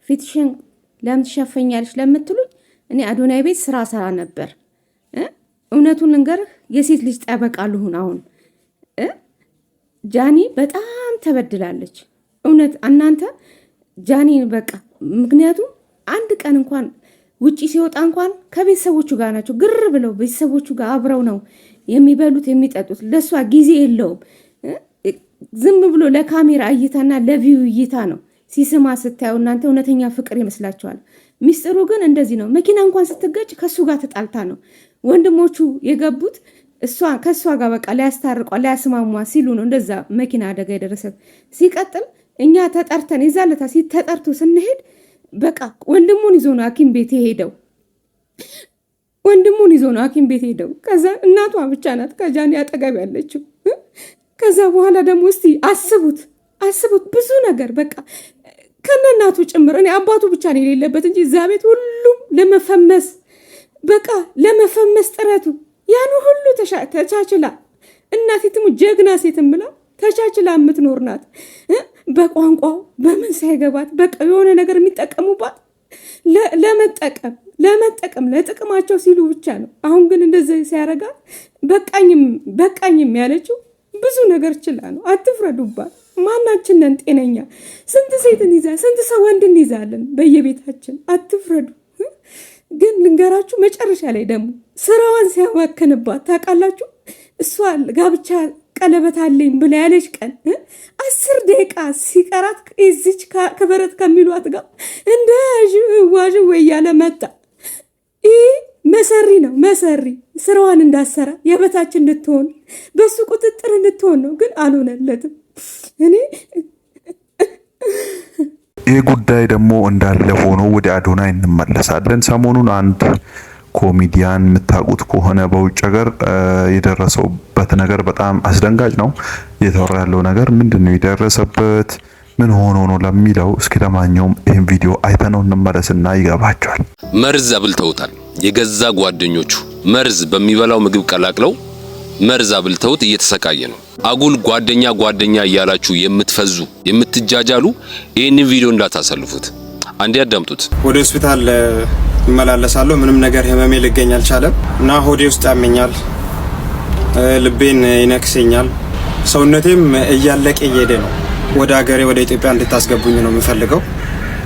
ፊትሽን ለምን ትሸፈኛለሽ ለምትሉኝ እኔ አዶናይ ቤት ስራ ሰራ ነበር። እውነቱን ልንገርህ፣ የሴት ልጅ ጠበቃ ልሁን። አሁን ጃኒ በጣም ተበድላለች። እውነት እናንተ ጃኒ በቃ ምክንያቱም አንድ ቀን እንኳን ውጪ ሲወጣ እንኳን ከቤተሰቦቹ ጋር ናቸው። ግር ብለው ቤተሰቦቹ ጋር አብረው ነው የሚበሉት የሚጠጡት። ለሷ ጊዜ የለውም። ዝም ብሎ ለካሜራ እይታና ለቪው እይታ ነው ሲስማ ስታዩ እናንተ እውነተኛ ፍቅር ይመስላችኋል። ሚስጥሩ ግን እንደዚህ ነው። መኪና እንኳን ስትገጭ ከሱ ጋር ተጣልታ ነው ወንድሞቹ የገቡት። ከእሷ ጋር በቃ ሊያስታርቋ ሊያስማሟ ሲሉ ነው እንደዛ መኪና አደጋ የደረሰ። ሲቀጥል እኛ ተጠርተን የዛለታ ተጠርቶ ስንሄድ በቃ ወንድሙን ይዞ ነው ሐኪም ቤት ሄደው ከዛ እናቷ ብቻ ናት ከጃኒ አጠገብ ያለችው። ከዛ በኋላ ደግሞ እስቲ አስቡት ብዙ ነገር በቃ ከነናቱ ጭምር። እኔ አባቱ ብቻ ነው የሌለበት እንጂ እዛ ቤት ሁሉም ለመፈመስ ጥረቱ ያን ሁሉ ተቻችላ እናቲቱም ጀግና ሴትም ብላ ተቻችላ የምትኖር ናት። በቋንቋው በምን ሳይገባት በቃ የሆነ ነገር የሚጠቀሙባት ለመጠቀም ለጥቅማቸው ሲሉ ብቻ ነው። አሁን ግን እንደዚህ ሲያረጋት በቃኝም ያለችው ብዙ ነገር ችላ ነው። አትፍረዱባት። ማናችንን ጤነኛ ስንት ሴትን ይዛ ስንት ሰው ወንድን ይዛለን በየቤታችን። አትፍረዱ። ግን ልንገራችሁ መጨረሻ ላይ ደግሞ ስራዋን ሲያባክንባት ታውቃላችሁ። እሷ ጋብቻ ቀለበት አለኝ ብላ ያለች ቀን 10 ደቂቃ ሲቀራት እዚች ከበረት ከሚሏት ጋር እንደ ዋዥ እያለ መጣ። ይህ መሰሪ ስራዋን እንዳሰራ የበታች እንድትሆን በሱ ቁጥጥር እንድትሆን ነው። ግን አልሆነለትም። ይህ ጉዳይ ደግሞ እንዳለ ሆኖ ወደ አዶናይ እንመለሳለን። ሰሞኑን አንድ ኮሜዲያን የምታውቁት ከሆነ በውጭ ሀገር የደረሰበት ነገር በጣም አስደንጋጭ ነው። እየተወራ ያለው ነገር ምንድን ነው? የደረሰበት ምን ሆኖ ነው ለሚለው እስኪ ለማንኛውም ይህን ቪዲዮ አይተነው እንመለስና ይገባቸዋል። መርዝ አብልተውታል። የገዛ ጓደኞቹ መርዝ በሚበላው ምግብ ቀላቅለው መርዝ አብልተውት እየተሰቃየ ነው። አጉል ጓደኛ እያላችሁ የምትፈዙ የምትጃጃሉ ይህንን ቪዲዮ እንዳታሳልፉት። አንዴ ያዳምጡት። ወደ ሆስፒታል እመላለሳለሁ። ምንም ነገር ህመሜ ሊገኝ አልቻለም እና ሆዴ ውስጥ ያመኛል፣ ልቤን ይነክሰኛል፣ ሰውነቴም እያለቀ እየሄደ ነው። ወደ ሀገሬ ወደ ኢትዮጵያ እንድታስገቡኝ ነው የምፈልገው።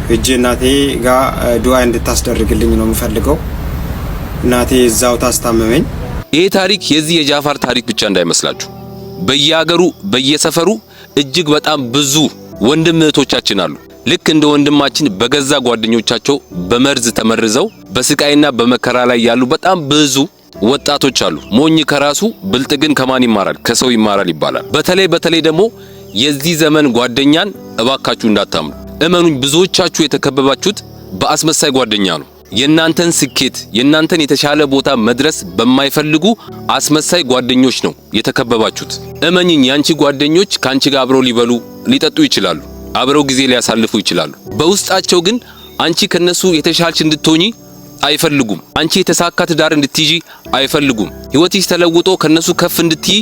እጄ እናቴ ጋር ዱዓ እንድታስደርግልኝ ነው የምፈልገው። እናቴ እዛው ታስታመመኝ። ይህ ታሪክ የዚህ የጃፋር ታሪክ ብቻ እንዳይመስላችሁ። በየሀገሩ በየሰፈሩ እጅግ በጣም ብዙ ወንድም እህቶቻችን አሉ። ልክ እንደ ወንድማችን በገዛ ጓደኞቻቸው በመርዝ ተመርዘው በስቃይና በመከራ ላይ ያሉ በጣም ብዙ ወጣቶች አሉ። ሞኝ ከራሱ ብልጥ ግን ከማን ይማራል? ከሰው ይማራል ይባላል። በተለይ ደግሞ የዚህ ዘመን ጓደኛን እባካችሁ እንዳታምኑ። እመኑኝ፣ ብዙዎቻችሁ የተከበባችሁት በአስመሳይ ጓደኛ ነው። የናንተን ስኬት የናንተን የተሻለ ቦታ መድረስ በማይፈልጉ አስመሳይ ጓደኞች ነው የተከበባችሁት። እመኝኝ፣ ያንቺ ጓደኞች ካንቺ ጋር አብረው ሊበሉ ሊጠጡ ይችላሉ፣ አብረው ጊዜ ሊያሳልፉ ይችላሉ። በውስጣቸው ግን አንቺ ከነሱ የተሻልሽ እንድትሆኚ አይፈልጉም። አንቺ የተሳካ ትዳር እንድትይጂ አይፈልጉም። ህይወትሽ ተለውጦ ከነሱ ከፍ እንድትይ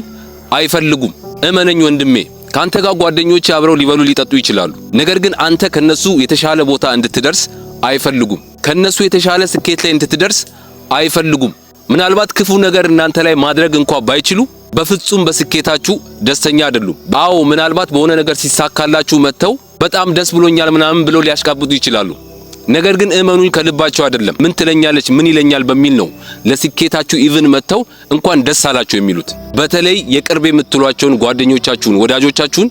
አይፈልጉም። እመነኝ ወንድሜ፣ ካንተ ጋር ጓደኞች አብረው ሊበሉ ሊጠጡ ይችላሉ። ነገር ግን አንተ ከነሱ የተሻለ ቦታ እንድትደርስ አይፈልጉም። ከነሱ የተሻለ ስኬት ላይ እንድትደርስ አይፈልጉም። ምናልባት ክፉ ነገር እናንተ ላይ ማድረግ እንኳን ባይችሉ በፍጹም በስኬታችሁ ደስተኛ አይደሉም። አዎ ምናልባት በሆነ ነገር ሲሳካላችሁ መተው በጣም ደስ ብሎኛል ምናምን ብለው ሊያሽቃብጡ ይችላሉ። ነገር ግን እመኑኝ ከልባቸው አይደለም። ምን ትለኛለች ምን ይለኛል በሚል ነው ለስኬታችሁ ኢቭን መተው እንኳን ደስ አላችሁ የሚሉት። በተለይ የቅርብ የምትሏቸውን ጓደኞቻችሁን ወዳጆቻችሁን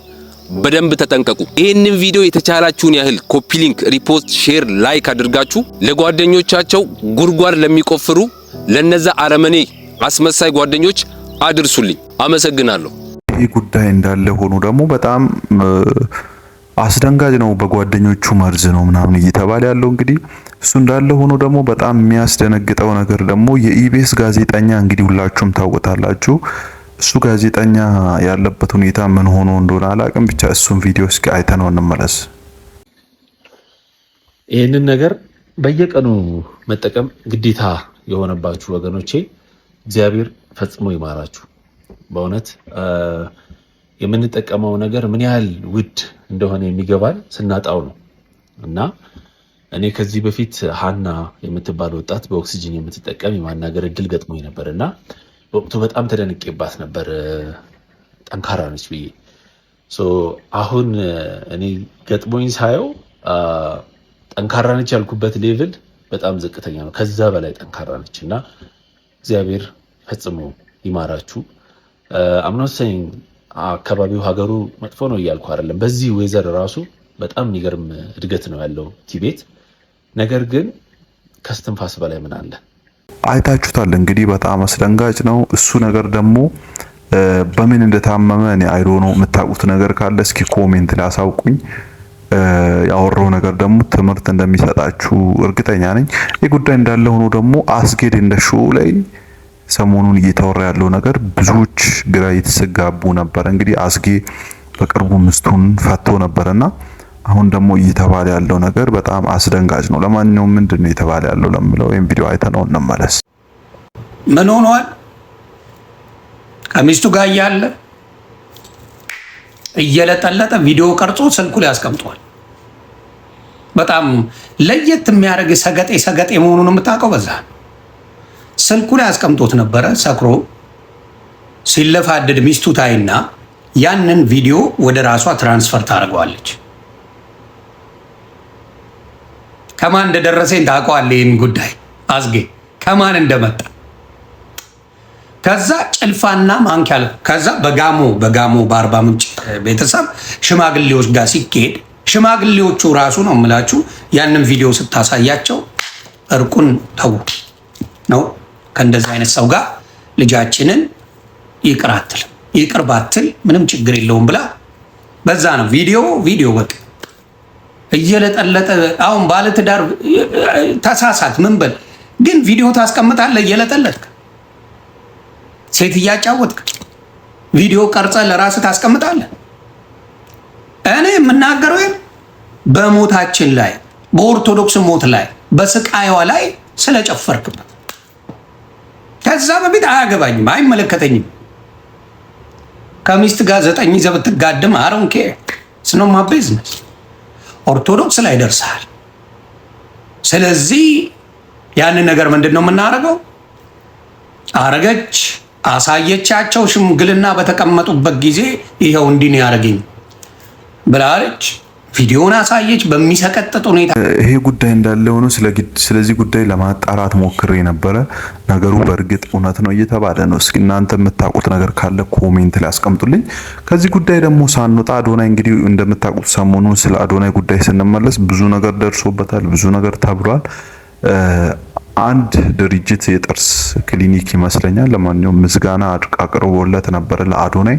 በደንብ ተጠንቀቁ። ይህንን ቪዲዮ የተቻላችሁን ያህል ኮፒ ሊንክ፣ ሪፖስት፣ ሼር፣ ላይክ አድርጋችሁ ለጓደኞቻቸው ጉድጓድ ለሚቆፍሩ ለነዛ አረመኔ አስመሳይ ጓደኞች አድርሱልኝ። አመሰግናለሁ። ይህ ጉዳይ እንዳለ ሆኖ ደግሞ በጣም አስደንጋጭ ነው። በጓደኞቹ መርዝ ነው ምናምን እየተባለ ያለው እንግዲህ እሱ እንዳለ ሆኖ ደግሞ በጣም የሚያስደነግጠው ነገር ደግሞ የኢቢኤስ ጋዜጠኛ እንግዲህ ሁላችሁም ታውቁታላችሁ። እሱ ጋዜጠኛ ያለበት ሁኔታ ምን ሆኖ እንደሆነ አላቅም። ብቻ እሱን ቪዲዮ እስኪ አይተነው እንመለስ። ይህንን ነገር በየቀኑ መጠቀም ግዴታ የሆነባችሁ ወገኖቼ እግዚአብሔር ፈጽሞ ይማራችሁ። በእውነት የምንጠቀመው ነገር ምን ያህል ውድ እንደሆነ የሚገባን ስናጣው ነው። እና እኔ ከዚህ በፊት ሀና የምትባል ወጣት በኦክሲጅን የምትጠቀም የማናገር እድል ገጥሞኝ ነበር እና በወቅቱ በጣም ተደንቄባት ነበር። ጠንካራ ነች ብዬ አሁን እኔ ገጥሞኝ ሳየው ጠንካራ ነች ያልኩበት ሌቭል በጣም ዝቅተኛ ነው። ከዛ በላይ ጠንካራ ነች እና እግዚአብሔር ፈጽሞ ይማራችሁ። አምኖሰኝ አካባቢው ሀገሩ መጥፎ ነው እያልኩ አይደለም። በዚህ ወይዘር ራሱ በጣም የሚገርም እድገት ነው ያለው ቲቤት። ነገር ግን ከስትንፋስ በላይ ምን አለ? አይታችሁታል እንግዲህ በጣም አስደንጋጭ ነው። እሱ ነገር ደግሞ በምን እንደታመመ እኔ አይዶ ነው። የምታውቁት ነገር ካለ እስኪ ኮሜንት ላይ አሳውቁኝ። ያወራው ነገር ደግሞ ትምህርት እንደሚሰጣችሁ እርግጠኛ ነኝ። ይህ ጉዳይ እንዳለ ሆኖ ደግሞ አስጌድ እንደ ሾው ላይ ሰሞኑን እየተወራ ያለው ነገር ብዙዎች ግራ የተሰጋቡ ነበር። እንግዲህ አስጌ በቅርቡ ሚስቱን ፈቶ ነበርና አሁን ደግሞ እየተባለ ያለው ነገር በጣም አስደንጋጭ ነው። ለማንኛውም ምንድነው እየተባለ ያለው ለምለው ወይም ቪዲዮ አይተነው እንመለስ። ምን ሆኗል? ከሚስቱ ጋር ያለ እየለጠለጠ ቪዲዮ ቀርጾ ስልኩ ላይ አስቀምጧል። በጣም ለየት የሚያደርግ ሰገጤ መሆኑን የምታውቀው በዛ ስልኩ ላይ አስቀምጦት ነበረ። ሰክሮ ሲለፋደድ ሚስቱ ታይና ያንን ቪዲዮ ወደ ራሷ ትራንስፈር ታደርገዋለች። ከማን እንደደረሰኝ ታውቀዋለህ? ይህን ጉዳይ አስጌ ከማን እንደመጣ ከዛ ጭልፋና ማንኪያ ከዛ በጋሞ በአርባ ምንጭ ቤተሰብ ሽማግሌዎች ጋር ሲኬድ ሽማግሌዎቹ ራሱ ነው የምላችሁ ያንን ቪዲዮ ስታሳያቸው እርቁን ተው ነው ከእንደዚህ አይነት ሰው ጋር ልጃችንን ይቅር አትልም፣ ይቅር ባትል ምንም ችግር የለውም ብላ በዛ ነው ቪዲዮ በቃ እየለጠለጠ አሁን ባለትዳር ተሳሳት ምን በል ግን ቪዲዮ ታስቀምጣለህ እየለጠለጥክ ሴት እያጫወትክ ቪዲዮ ቀርጸ ለራስ ታስቀምጣለህ። እኔ የምናገረው በሞታችን ላይ በኦርቶዶክስ ሞት ላይ በስቃይዋ ላይ ስለጨፈርክበት ከዛ በፊት አያገባኝም፣ አይመለከተኝም። ከሚስት ጋር 9 ይዘህ ብትጋድም አሮንኬ ስኖማ ቢዝነስ ኦርቶዶክስ ላይ ደርሰሃል። ስለዚህ ያንን ነገር ምንድን ነው የምናደርገው? አረገች አሳየቻቸው። ሽምግልና በተቀመጡበት ጊዜ ይኸው እንዲህ ነው ያደረገኝ ብላለች። ቪዲዮውን አሳየች በሚሰቀጥጥ ሁኔታ። ይሄ ጉዳይ እንዳለ ሆኖ ስለዚህ ጉዳይ ለማጣራት ሞክሬ ነበረ። ነገሩ በእርግጥ እውነት ነው እየተባለ ነው። እስኪ እናንተ የምታውቁት ነገር ካለ ኮሜንት ላይ አስቀምጡልኝ። ከዚህ ጉዳይ ደግሞ ሳንወጣ አዶናይ እንግዲህ እንደምታውቁት ሰሞኑን ስለ አዶናይ ጉዳይ ስንመለስ ብዙ ነገር ደርሶበታል፣ ብዙ ነገር ተብሏል። አንድ ድርጅት የጥርስ ክሊኒክ ይመስለኛል ለማንኛውም ምስጋና አቅርቦለት ነበር ለአዶናይ።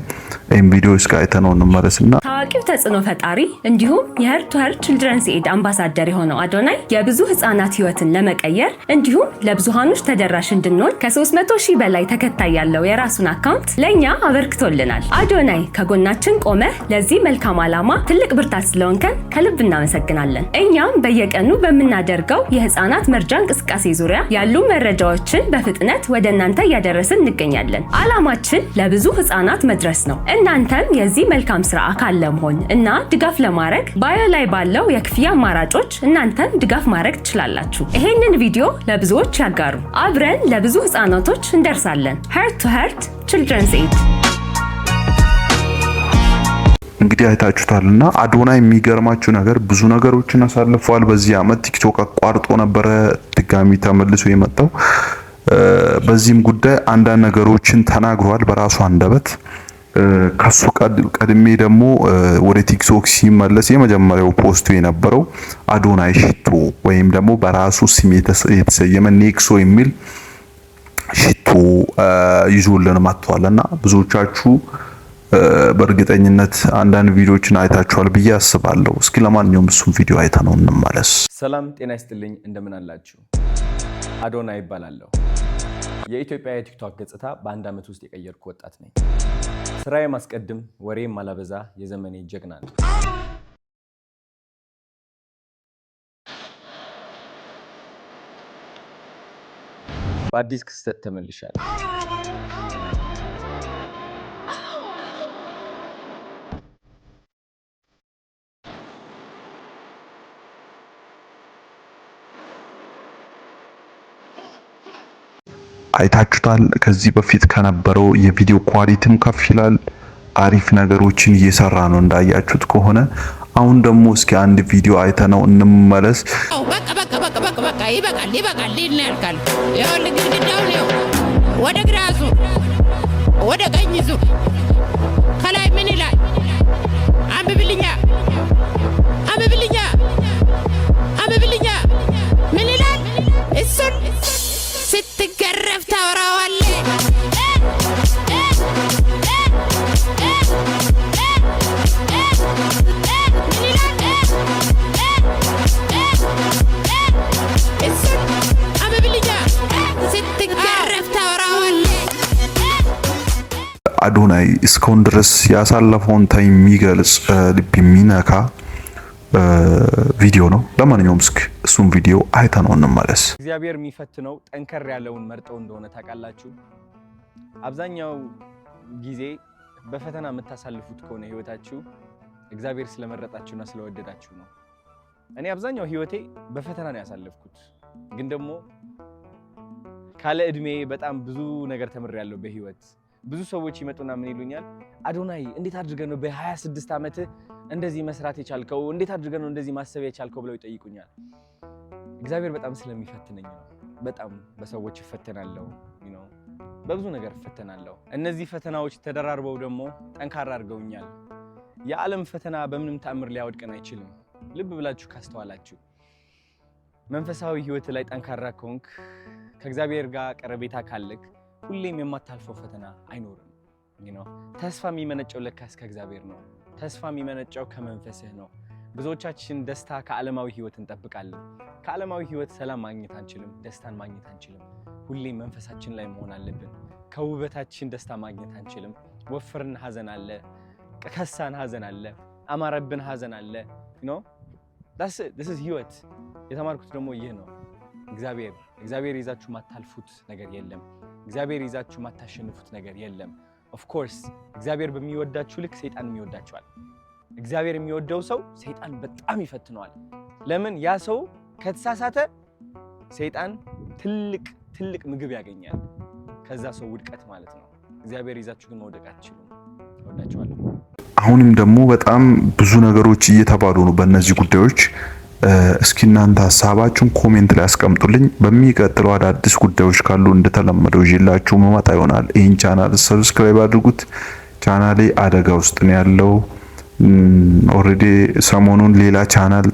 ይህም ቪዲዮ እስከ አይተነው እንመለስና ታዋቂው ተጽዕኖ ፈጣሪ እንዲሁም የሄርት ቱ ሄርት ችልድረንስ ኤድ አምባሳደር የሆነው አዶናይ የብዙ ህጻናት ህይወትን ለመቀየር እንዲሁም ለብዙሃኖች ተደራሽ እንድንሆን ከ300,000 በላይ ተከታይ ያለው የራሱን አካውንት ለኛ አበርክቶልናል። አዶናይ ከጎናችን ቆመ ለዚህ መልካም ዓላማ ትልቅ ብርታት ስለሆንከን ከልብ እናመሰግናለን። እኛም በየቀኑ በምናደርገው የህፃናት መርጃ እንቅስቃሴ ዙሪያ ያሉ መረጃዎችን በፍጥነት ወደ እናንተ እያደረስን እንገኛለን። ዓላማችን ለብዙ ህፃናት መድረስ ነው። እናንተም የዚህ መልካም ስራ አካል ለመሆን እና ድጋፍ ለማድረግ ባዮ ላይ ባለው የክፍያ አማራጮች እናንተም ድጋፍ ማድረግ ትችላላችሁ። ይሄንን ቪዲዮ ለብዙዎች ያጋሩ። አብረን ለብዙ ህፃናቶች እንደርሳለን። ሄርት ቱ ሄርት ችልድረንስ ኤድ። እንግዲህ አይታችሁታልና አዶናይ የሚገርማችሁ ነገር ብዙ ነገሮችን አሳልፈዋል። በዚህ አመት ቲክቶክ አቋርጦ ነበረ ድጋሚ ተመልሶ የመጣው። በዚህም ጉዳይ አንዳንድ ነገሮችን ተናግሯል በራሱ አንደበት። ከሱ ቀድሜ ደግሞ ወደ ቲክቶክ ሲመለስ የመጀመሪያው ፖስቱ የነበረው አዶናይ ሽቶ ወይም ደግሞ በራሱ ስም የተሰየመ ኔክሶ የሚል ሽቶ ይዞልን መጥቷልና ብዙዎቻችሁ በእርግጠኝነት አንዳንድ ቪዲዮዎችን አይታችኋል ብዬ አስባለሁ። እስኪ ለማንኛውም እሱን ቪዲዮ አይተነው እንመለስ። ሰላም ጤና ይስጥልኝ፣ እንደምን አላችሁ? አዶናይ ይባላለሁ። የኢትዮጵያ የቲክቶክ ገጽታ በአንድ ዓመት ውስጥ የቀየርኩ ወጣት ነኝ። ስራዬ ማስቀድም፣ ወሬ ማላበዛ የዘመኔ ጀግና ነኝ። በአዲስ ክስተት ተመልሻለሁ። አይታችሁታል። ከዚህ በፊት ከነበረው የቪዲዮ ኳሊቲም ከፍ ይላል። አሪፍ ነገሮችን እየሰራ ነው እንዳያችሁት ከሆነ። አሁን ደግሞ እስኪ አንድ ቪዲዮ አይተነው እንመለስ። በቃ ይበቃል ይናልካል። ይኸውልህ ግድግዳውን ይኸው ወደ ግራ ዙር፣ ወደ ቀኝ ዙር። ከላይ ምን ይላል? አንብብልኛ ምን ይላል? እሱን ስትገረፍ ታወራዋለህ። አዶናይ እስካሁን ድረስ ያሳለፈውን ታይም የሚገልጽ ልብ የሚነካ ቪዲዮ ነው። ለማንኛውም እስኪ እሱን ቪዲዮ አይተነው እንመለስ። እግዚአብሔር የሚፈትነው ጠንከር ያለውን መርጠው እንደሆነ ታውቃላችሁ። አብዛኛው ጊዜ በፈተና የምታሳልፉት ከሆነ ህይወታችሁ እግዚአብሔር ስለመረጣችሁና ስለወደዳችሁ ነው። እኔ አብዛኛው ህይወቴ በፈተና ነው ያሳለፍኩት፣ ግን ደግሞ ካለ እድሜ በጣም ብዙ ነገር ተምሬያለሁ በህይወት። ብዙ ሰዎች ይመጡና ምን ይሉኛል? አዶናይ እንዴት አድርገህ ነው በ26 ዓመት እንደዚህ መስራት የቻልከው? እንዴት አድርገህ ነው እንደዚህ ማሰብ የቻልከው ብለው ይጠይቁኛል። እግዚአብሔር በጣም ስለሚፈትነኝ ነው። በጣም በሰዎች እፈተናለሁ፣ በብዙ ነገር እፈተናለሁ። እነዚህ ፈተናዎች ተደራርበው ደግሞ ጠንካራ አድርገውኛል። የዓለም ፈተና በምንም ተአምር ሊያወድቀን አይችልም። ልብ ብላችሁ ካስተዋላችሁ መንፈሳዊ ህይወት ላይ ጠንካራ ከሆንክ፣ ከእግዚአብሔር ጋር ቀረቤታ ካለክ ሁሌም የማታልፈው ፈተና አይኖርም። ተስፋ የሚመነጨው ለካስ ከእግዚአብሔር ነው። ተስፋ የሚመነጨው ከመንፈስህ ነው። ብዙዎቻችን ደስታ ከዓለማዊ ህይወት እንጠብቃለን። ከዓለማዊ ህይወት ሰላም ማግኘት አንችልም፣ ደስታን ማግኘት አንችልም። ሁሌም መንፈሳችን ላይ መሆን አለብን። ከውበታችን ደስታ ማግኘት አንችልም። ወፍርን ሀዘን አለ፣ ከሳን ሀዘን አለ፣ አማረብን ሀዘን አለ። this is ህይወት። የተማርኩት ደግሞ ይህ ነው። እግዚአብሔር ይዛችሁ ማታልፉት ነገር የለም። እግዚአብሔር ይዛችሁ ማታሸንፉት ነገር የለም። ኦፍ ኮርስ እግዚአብሔር በሚወዳችሁ ልክ ሰይጣንም ይወዳችኋል። እግዚአብሔር የሚወደው ሰው ሰይጣን በጣም ይፈትነዋል። ለምን? ያ ሰው ከተሳሳተ ሰይጣን ትልቅ ምግብ ያገኛል፣ ከዛ ሰው ውድቀት ማለት ነው። እግዚአብሔር ይዛችሁ ግን መውደቅ አትችሉም። እወዳችኋለሁ። አሁንም ደግሞ በጣም ብዙ ነገሮች እየተባሉ ነው በእነዚህ ጉዳዮች። እስኪ እናንተ ሀሳባችሁን ኮሜንት ላይ አስቀምጡልኝ። በሚቀጥለው አዳዲስ ጉዳዮች ካሉ እንደተለመደው ይዤላችሁ መመጣ ይሆናል። ይህን ቻናል ሰብስክራይብ አድርጉት። ቻናሌ አደጋ ውስጥ ነው ያለው። ኦልሬዲ ሰሞኑን ሌላ ቻናል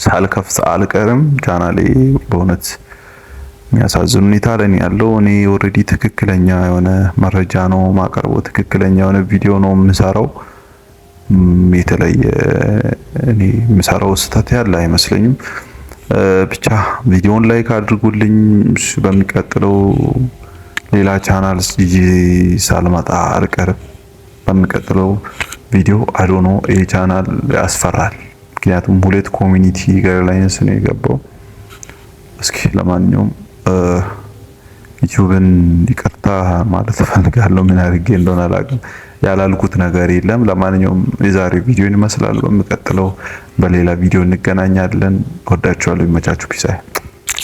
ሳልከፍት አልቀርም። ቻናሌ በእውነት የሚያሳዝን ሁኔታ ላይ ነው ያለው። እኔ ኦልሬዲ ትክክለኛ የሆነ መረጃ ነው ማቀርበው፣ ትክክለኛ የሆነ ቪዲዮ ነው የምሰራው። የተለየ እኔ የምሰራው ስህተት ያለ አይመስለኝም። ብቻ ቪዲዮን ላይክ አድርጉልኝ። በሚቀጥለው ሌላ ቻናል ይዤ ሳልመጣ አልቀርም። በሚቀጥለው ቪዲዮ አዶኖ ይሄ ቻናል ያስፈራል። ምክንያቱም 2 ኮሚኒቲ ጋይድላይንስ ነው የገባው። እስኪ ለማንኛውም ዩቲዩብን ይቅርታ ማለት እፈልጋለሁ። ምን አድርጌ እንደሆነ አላውቅም። ያላልኩት ነገር የለም። ለማንኛውም የዛሬ ቪዲዮን ይመስላል። በሚቀጥለው በሌላ ቪዲዮ እንገናኛለን። ወዳችኋለሁ። ይመቻችሁ። ፒስ